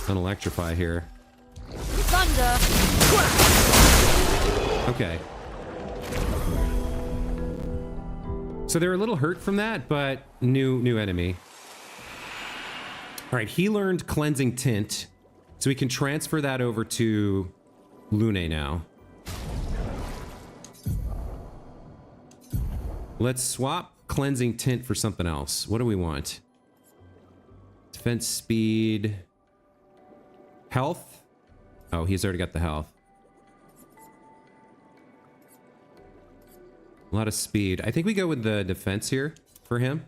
an Electrify here? Thunder. Okay. So they're a little hurt from that, but new enemy. All right, he learned Cleansing Tint, so we can transfer that over to Lune now. Let's swap Cleansing Tint for something else. What do we want? Defense, speed, health. Oh, he's already got the health. A lot of speed. I think we go with the defense here for him.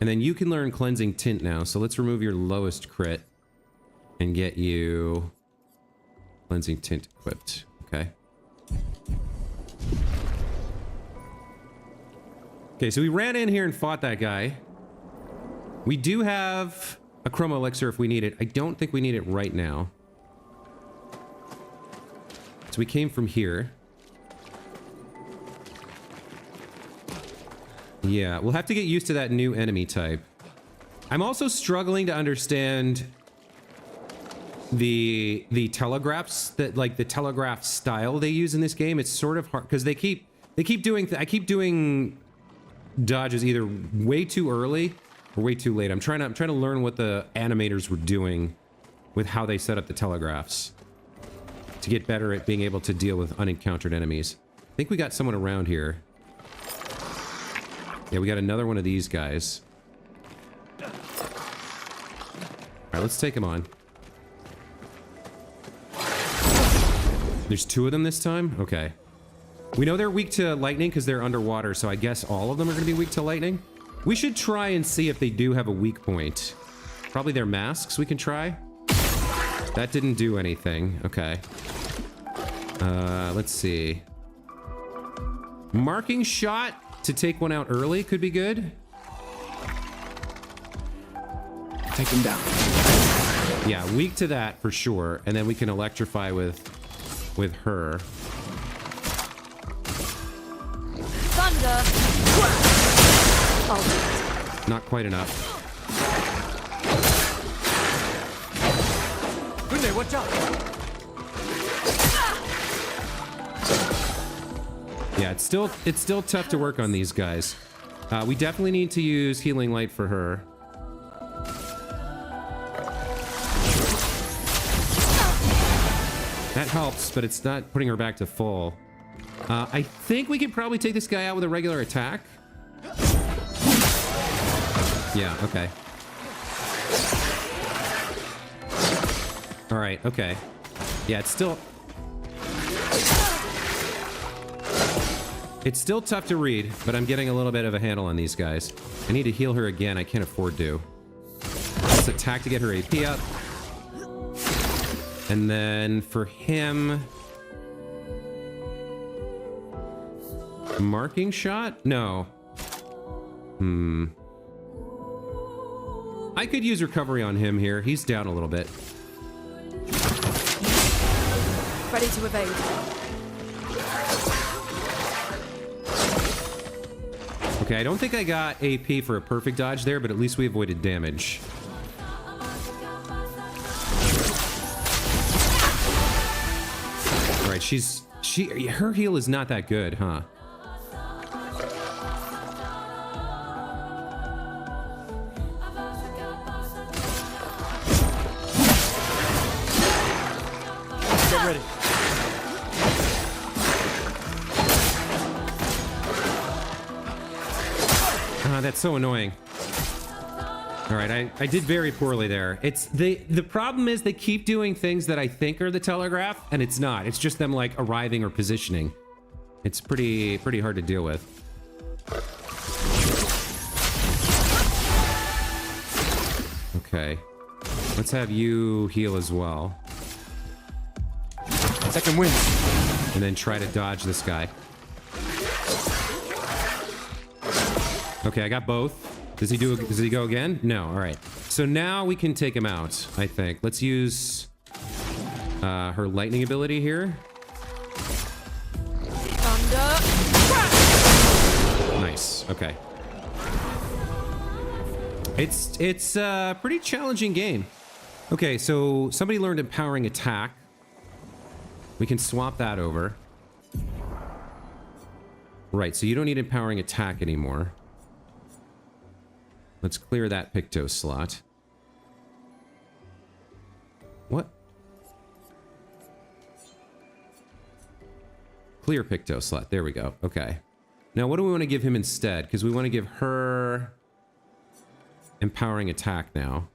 And then you can learn Cleansing Tint now. So let's remove your lowest crit and get you Cleansing Tint equipped. Okay. Okay, so we ran in here and fought that guy. We do have a Chroma Elixir if we need it. I don't think we need it right now. So we came from here. Yeah, we'll have to get used to that new enemy type. I'm also struggling to understand the telegraphs, that like the telegraph style they use in this game. It's sort of hard because they keep doing I keep doing dodges either way too early or way too late. I'm trying to learn what the animators were doing with how they set up the telegraphs to get better at being able to deal with unencountered enemies. I think we got someone around here. Yeah, we got another one of these guys. All right, let's take him on. There's 2 of them this time? Okay. We know they're weak to lightning because they're underwater, so I guess all of them are going to be weak to lightning. We should try and see if they do have a weak point. Probably their masks we can try. That didn't do anything. Okay. Let's see. Marking shot to take one out early could be good. Take him down. Yeah, weak to that for sure. And then we can electrify with her. Thunder! Oh, Not quite enough. Gunde, watch out! Yeah, it's still tough to work on these guys. We definitely need to use healing light for her. That helps, but it's not putting her back to full. I think we could probably take this guy out with a regular attack. Yeah, okay. All right, okay. Yeah, it's still tough to read, but I'm getting a little bit of a handle on these guys. I need to heal her again. I can't afford to. Let's attack to get her AP up. And then for him... Marking shot? No. I could use recovery on him here. He's down a little bit. ready to evade. Okay, I don't think I got AP for a perfect dodge there, but at least we avoided damage. All right, her heal is not that good, huh? Get ready. That's so annoying. All right, I did very poorly there. It's the problem is they keep doing things that I think are the telegraph, and it's not. It's just them like arriving or positioning. It's pretty hard to deal with. Okay, let's have you heal as well, Second wind. and then try to dodge this guy. Okay, I got both. Does he go again? No, all right. So now we can take him out, I think. Let's use her lightning ability here. Thunder. Nice, okay. It's a pretty challenging game. Okay, so somebody learned empowering attack. We can swap that over. Right, so you don't need empowering attack anymore. Let's clear that Picto slot. What? Clear Picto slot. There we go. Okay. Now, what do we want to give him instead? Because we want to give her empowering attack now.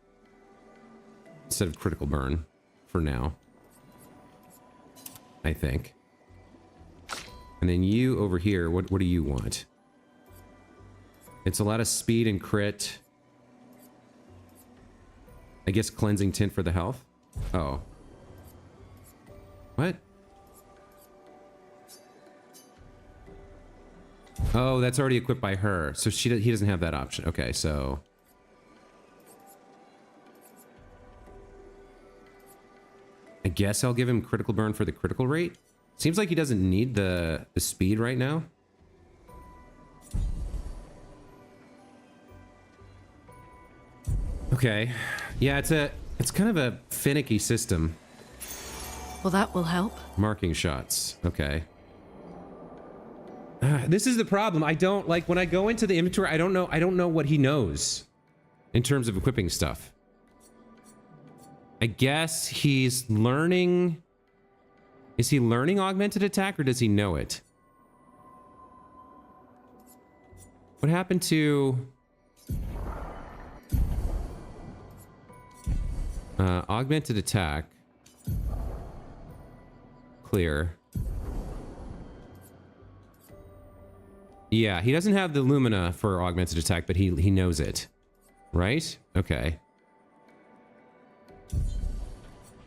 Instead of critical burn. For now. I think. And then you over here, what do you want? It's a lot of speed and crit. I guess cleansing tint for the health. Oh. What? Oh, that's already equipped by her. So he doesn't have that option. Okay, so... I guess I'll give him critical burn for the critical rate. Seems like he doesn't need the speed right now. Okay. Yeah, it's kind of a finicky system. Well, that will help. Marking shots. Okay. This is the problem. I don't like when I go into the inventory, I don't know what he knows in terms of equipping stuff. I guess he's learning. Is he learning augmented attack or does he know it? What happened to augmented attack? Clear. Yeah, he doesn't have the Lumina for augmented attack, but he knows it. Right? Okay.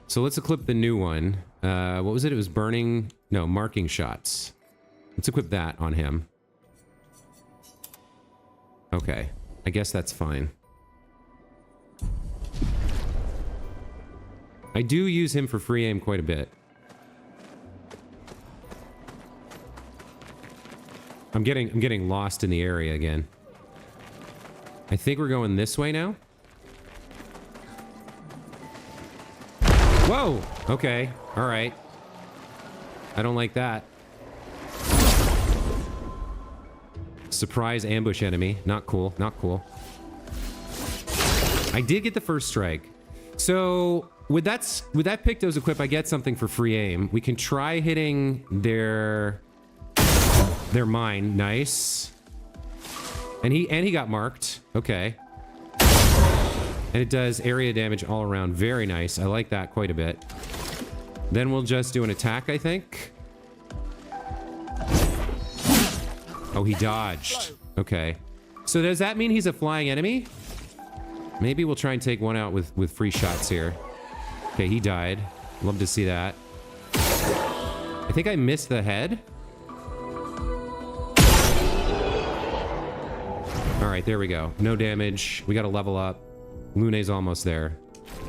So let's equip the new one. What was it? It was burning... No, marking shots. Let's equip that on him. Okay. I guess that's fine. I do use him for free aim quite a bit. I'm getting lost in the area again. I think we're going this way now. Whoa! Okay. All right. I don't like that. Surprise ambush enemy. Not cool. Not cool. I did get the first strike. So with that Picto's equip, I get something for free aim. We can try hitting their mine. Nice. And he got marked. Okay. And it does area damage all around. Very nice. I like that quite a bit. Then we'll just do an attack, I think. Oh, he dodged. Okay. So does that mean he's a flying enemy? Maybe we'll try and take one out with free shots here. Okay, he died. Love to see that. I think I missed the head. All right, there we go. No damage. We got to level up. Lune's almost there.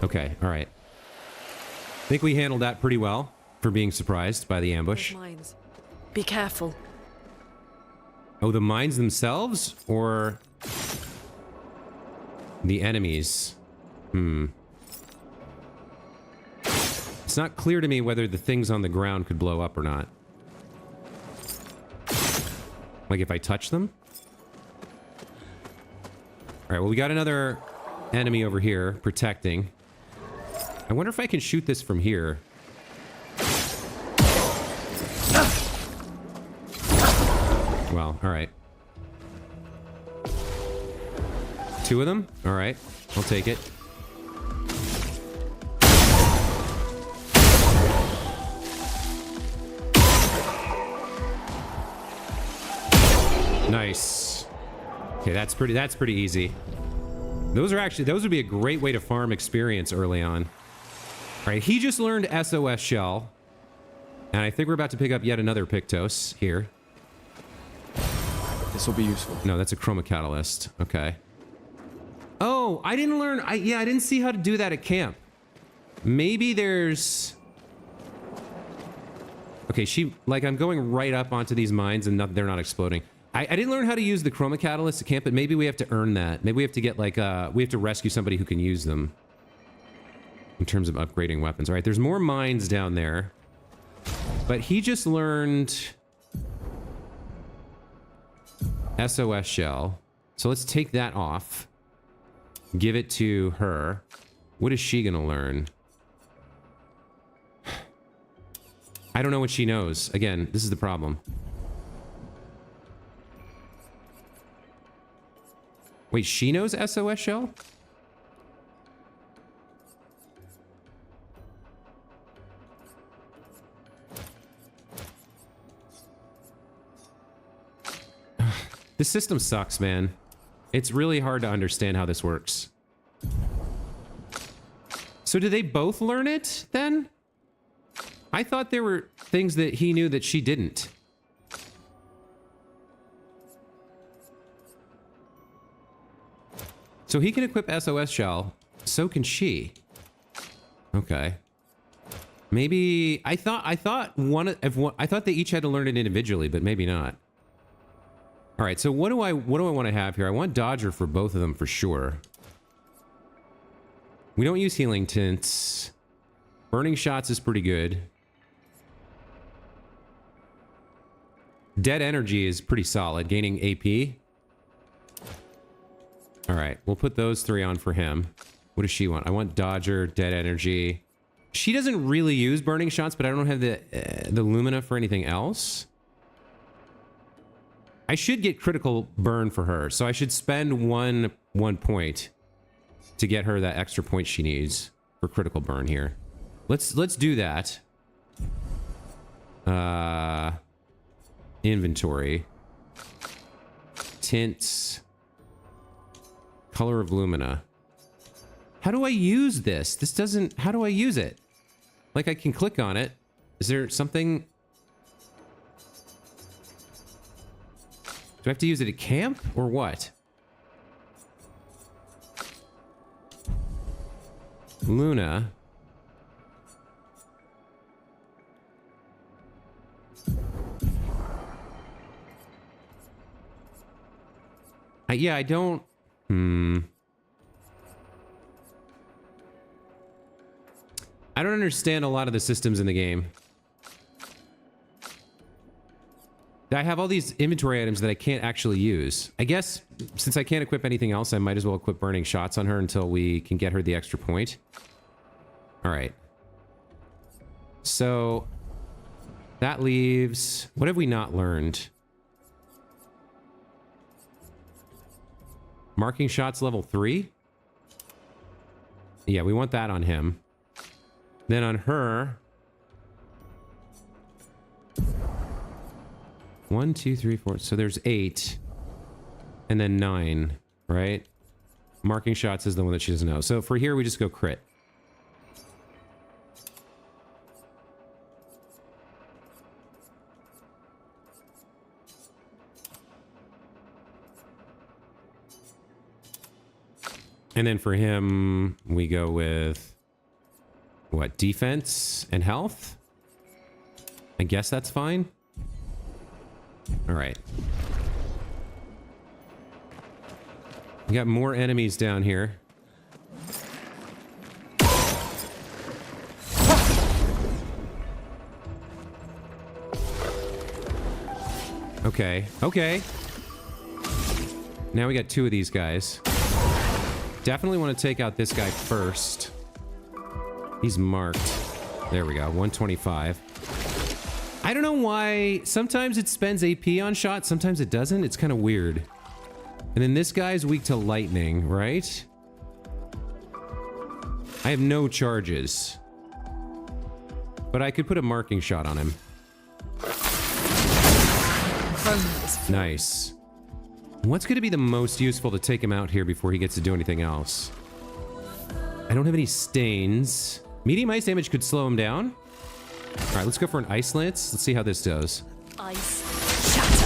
Okay, all right. I think we handled that pretty well for being surprised by the ambush. Mines. Be careful. Oh, the mines themselves or the enemies? It's not clear to me whether the things on the ground could blow up or not. Like if I touch them? All right, well, we got another enemy over here protecting. I wonder if I can shoot this from here. Well, all right. Two of them? All right, I'll take it. Nice. Okay, that's pretty easy. Those would be a great way to farm experience early on. All right, he just learned SOS shell. And I think we're about to pick up yet another Pictos here. This will be useful. No, that's a chroma catalyst. Okay. Oh, I didn't learn. I didn't see how to do that at camp. Maybe there's... Okay, I'm going right up onto these mines and they're not exploding. I didn't learn how to use the chroma catalyst at camp, but maybe we have to earn that. Maybe we have to get like, we have to rescue somebody who can use them. In terms of upgrading weapons. All right, there's more mines down there. But he just learned SOS shell. So let's take that off. Give it to her. What is she gonna learn? I don't know what she knows. Again, this is the problem. Wait, she knows SOS shell? This system sucks, man. It's really hard to understand how this works. So do they both learn it, then? I thought there were things that he knew that she didn't. So he can equip SOS shell. So can she. Okay. Maybe I thought they each had to learn it individually, but maybe not. All right, so what do I want to have here? I want Dodger for both of them for sure. We don't use healing tints. Burning shots is pretty good. Dead energy is pretty solid, gaining AP. All right, we'll put those three on for him. What does she want? I want Dodger, dead energy. She doesn't really use burning shots, but I don't have the Lumina for anything else. I should get critical burn for her, so I should spend one point to get her that extra point she needs for critical burn here. Let's do that. Inventory. Tints. Color of Lumina. How do I use this? This doesn't... How do I use it? Like, I can click on it. Is there something... Do I have to use it at camp, or what? Luna. Yeah, I don't... I don't understand a lot of the systems in the game. I have all these inventory items that I can't actually use. I guess since I can't equip anything else, I might as well equip burning shots on her until we can get her the extra point. All right. So that leaves... What have we not learned? Marking shots level 3? Yeah, we want that on him. Then on her... 1, 2, 3, 4. So there's 8. And then 9, right? Marking shots is the one that she doesn't know. So for here, we just go crit. And then for him, we go with... What? Defense and health? I guess that's fine. All right. We got more enemies down here. Okay. Okay. Now we got 2 of these guys. Definitely want to take out this guy first. He's marked. There we go. 125. I don't know why. Sometimes it spends AP on shots. Sometimes it doesn't. It's kind of weird. And then this guy's weak to lightning, right? I have no charges. But I could put a marking shot on him. Nice. What's going to be the most useful to take him out here before he gets to do anything else? I don't have any stains. Medium ice damage could slow him down. All right, let's go for an ice lance. Let's see how this does. Ice shatter.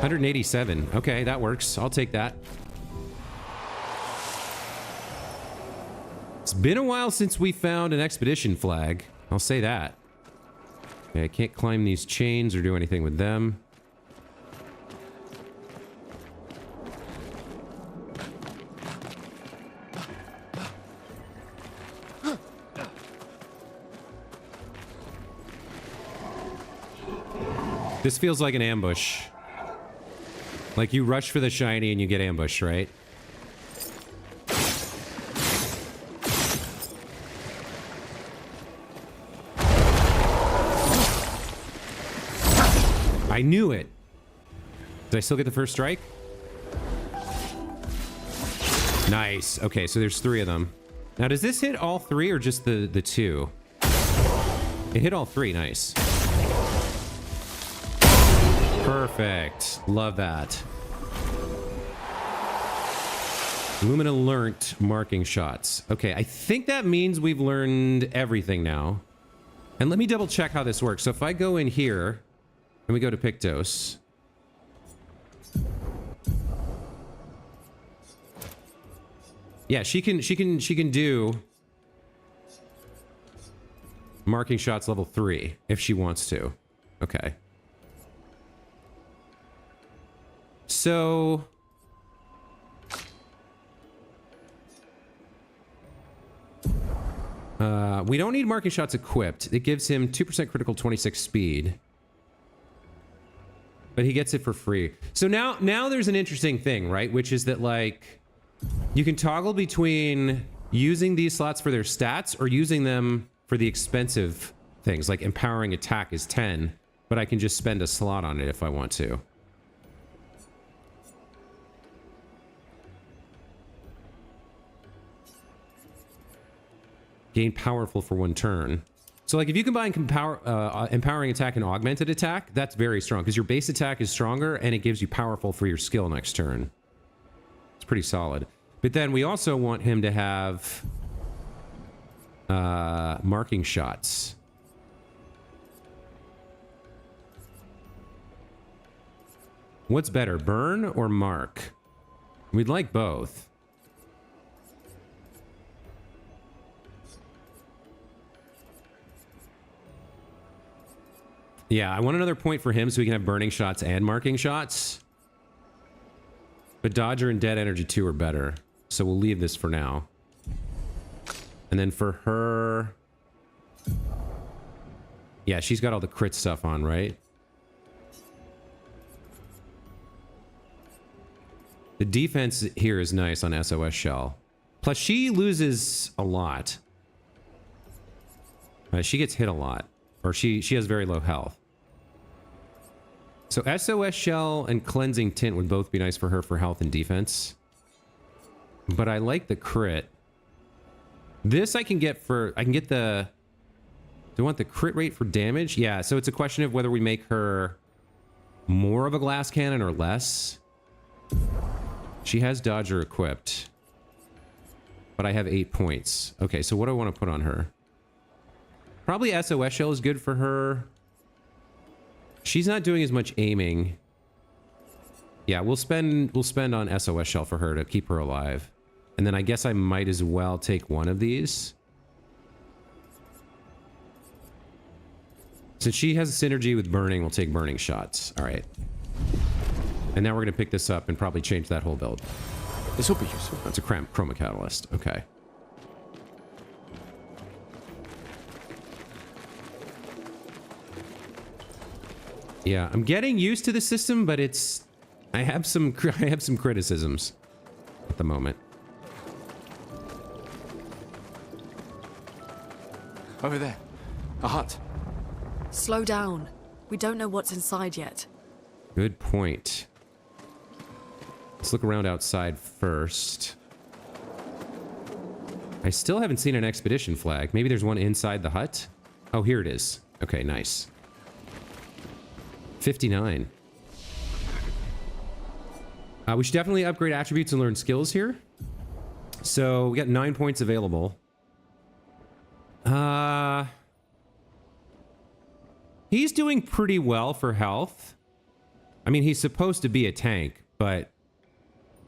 187. Okay, that works. I'll take that. It's been a while since we found an expedition flag. I'll say that. Okay, I can't climb these chains or do anything with them. This feels like an ambush. Like you rush for the shiny and you get ambushed, right? I knew it. Did I still get the first strike? Nice. Okay, so there's 3 of them. Now, does this hit all 3 or just the 2? It hit all 3. Nice. Perfect. Love that. Lumina learnt marking shots. Okay, I think that means we've learned everything now. And let me double check how this works. So if I go in here and we go to Pictos. Yeah, she can do marking shots level 3 if she wants to. Okay. So we don't need marking shots equipped. It gives him 2% critical, 26 speed. But he gets it for free. So now there's an interesting thing, right? Which is that, like, you can toggle between using these slots for their stats or using them for the expensive things. Like empowering attack is 10, but I can just spend a slot on it if I want to. Gain powerful for 1 turn. So, like, if you combine empowering attack and augmented attack, that's very strong because your base attack is stronger and it gives you powerful for your skill next turn. It's pretty solid. But then we also want him to have marking shots. What's better, burn or mark? We'd like both. Yeah, I want another point for him so we can have burning shots and marking shots. But Dodger and Dead Energy 2 are better. So we'll leave this for now. And then for her... Yeah, she's got all the crit stuff on, right? The defense here is nice on SOS Shell. Plus, she loses a lot. She gets hit a lot. Or she has very low health. So SOS Shell and Cleansing Tint would both be nice for her for health and defense. But I like the crit. This I can get for... I can get the... Do I want the crit rate for damage? Yeah, so it's a question of whether we make her more of a glass cannon or less. She has Dodger equipped. But I have 8 points. Okay, so what do I want to put on her? Probably SOS Shell is good for her. She's not doing as much aiming. Yeah, we'll spend on SOS Shell for her to keep her alive. And then I guess I might as well take one of these. Since she has a synergy with burning, we'll take burning shots. All right. And now we're going to pick this up and probably change that whole build. This will be useful. That's a chroma catalyst. Okay. Yeah, I'm getting used to the system, but it's... I have some criticisms at the moment. Over there. A hut. Slow down. We don't know what's inside yet. Good point. Let's look around outside first. I still haven't seen an expedition flag. Maybe there's one inside the hut? Oh, here it is. Okay, nice. 59. We should definitely upgrade attributes and learn skills here. So we got 9 points available. He's doing pretty well for health. I mean, he's supposed to be a tank, but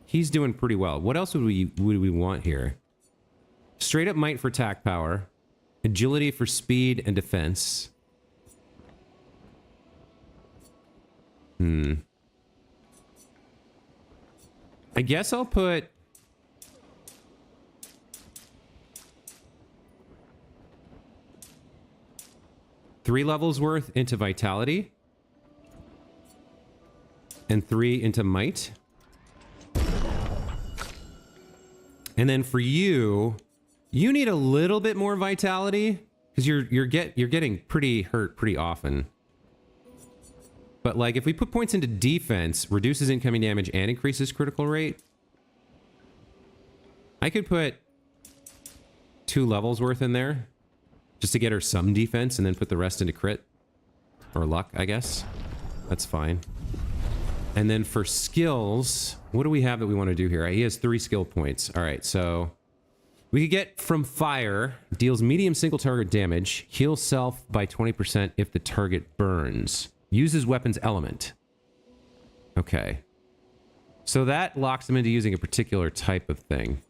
he's doing pretty well. What else would we want here? Straight up might for attack power, agility for speed and defense. I guess I'll put... three levels worth into vitality. And 3 into might. And then for you, you need a little bit more vitality because you're getting pretty hurt pretty often. But like if we put points into defense, reduces incoming damage and increases critical rate. I could put 2 levels worth in there just to get her some defense and then put the rest into crit or luck, I guess. That's fine. And then for skills, what do we have that we want to do here? He has 3 skill points. All right, so we could get from fire, deals medium single target damage, heals self by 20% if the target burns, uses weapons element. Okay. So that locks him into using a particular type of thing.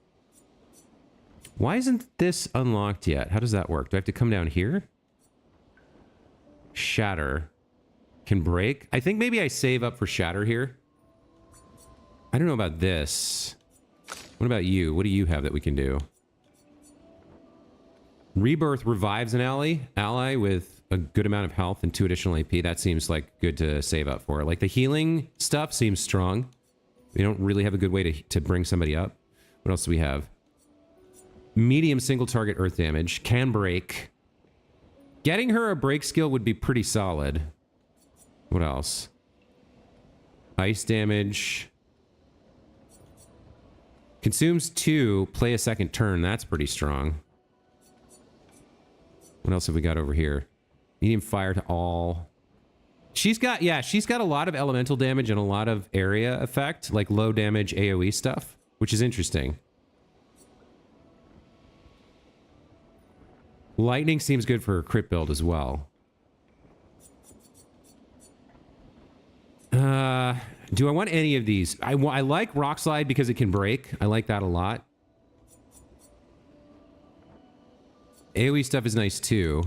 Why isn't this unlocked yet? How does that work? Do I have to come down here? Shatter. Can break. I think maybe I save up for shatter here. I don't know about this. What about you? What do you have that we can do? Rebirth revives an ally with a good amount of health and 2 additional AP. That seems like good to save up for. Like the healing stuff seems strong. We don't really have a good way to bring somebody up. What else do we have? Medium single target earth damage. Can break. Getting her a break skill would be pretty solid. What else? Ice damage. Consumes 2, play a second turn. That's pretty strong. What else have we got over here? Medium fire to all. She's got a lot of elemental damage and a lot of area effect, like low damage AoE stuff, which is interesting. Lightning seems good for her crit build as well. Do I want any of these? I like Rock Slide because it can break. I like that a lot. AoE stuff is nice too.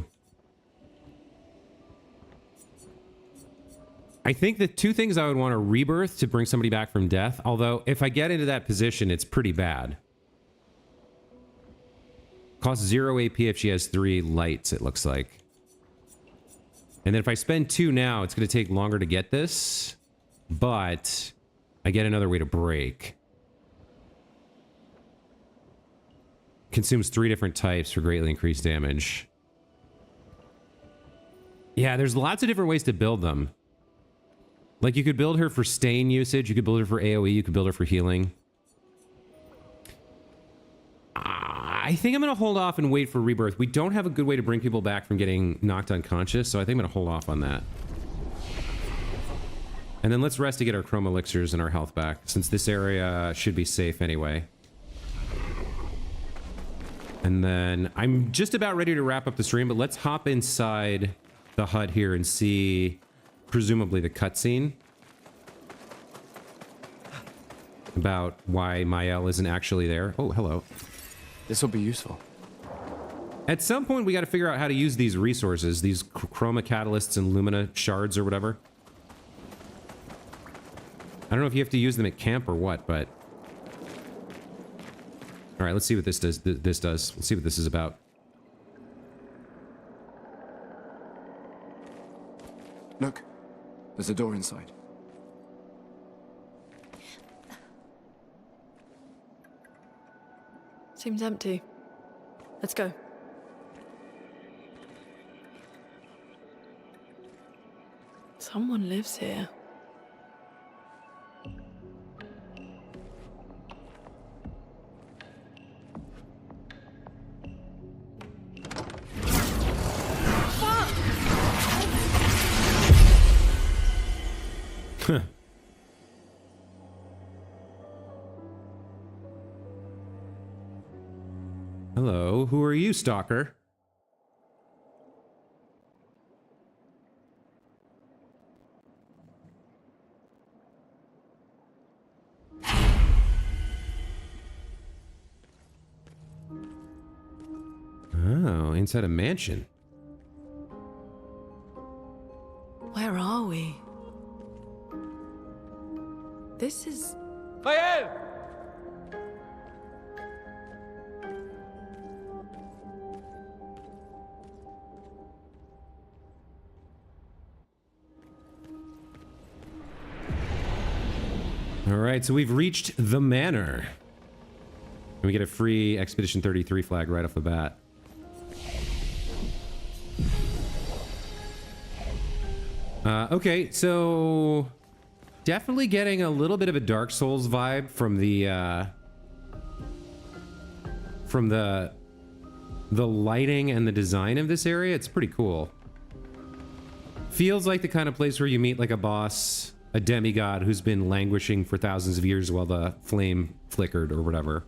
I think the two things I would want are rebirth to bring somebody back from death. Although, if I get into that position, it's pretty bad. Costs 0 AP if she has 3 lights, it looks like. And then if I spend 2 now, it's going to take longer to get this. But I get another way to break. Consumes 3 different types for greatly increased damage. Yeah, there's lots of different ways to build them. Like, you could build her for stain usage, you could build her for AoE, you could build her for healing. I think I'm going to hold off and wait for rebirth. We don't have a good way to bring people back from getting knocked unconscious, so I think I'm going to hold off on that. And then let's rest to get our chrome elixirs and our health back, since this area should be safe anyway. And then I'm just about ready to wrap up the stream, but let's hop inside the hut here and see, presumably, the cutscene about why Maelle isn't actually there. Oh, hello. This will be useful. At some point, we got to figure out how to use these resources, these chroma catalysts and lumina shards or whatever. I don't know if you have to use them at camp or what, but... All right, let's see what this does. Let's see what this is about. Look, there's a door inside. Seems empty. Let's go. Someone lives here. Hello, who are you, stalker? Oh, inside a mansion. Where are we? This is... Maelle! All right, so we've reached the manor. And we get a free Expedition 33 flag right off the bat. Okay, so definitely getting a little bit of a Dark Souls vibe from the lighting and the design of this area. It's pretty cool. Feels like the kind of place where you meet like a boss, a demigod who's been languishing for thousands of years while the flame flickered or whatever.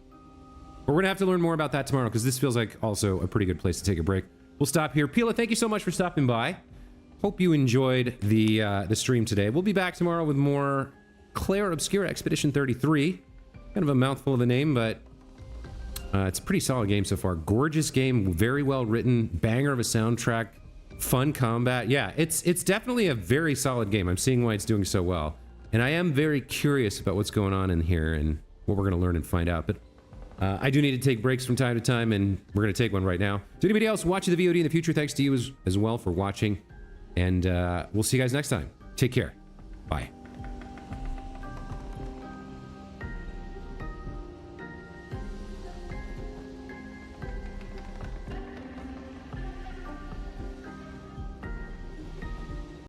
But we're gonna have to learn more about that tomorrow, because this feels like also a pretty good place to take a break. We'll stop here. Pila, thank you so much for stopping by. Hope you enjoyed the stream today. We'll be back tomorrow with more Clair Obscura Expedition 33. Kind of a mouthful of a name, but it's a pretty solid game so far. Gorgeous game, very well written, banger of a soundtrack, fun combat. Yeah, it's definitely a very solid game. I'm seeing why it's doing so well. And I am very curious about what's going on in here and what we're going to learn and find out. But I do need to take breaks from time to time, and we're going to take one right now. To anybody else watching the VOD in the future, thanks to you as well for watching. And we'll see you guys next time. Take care. Bye.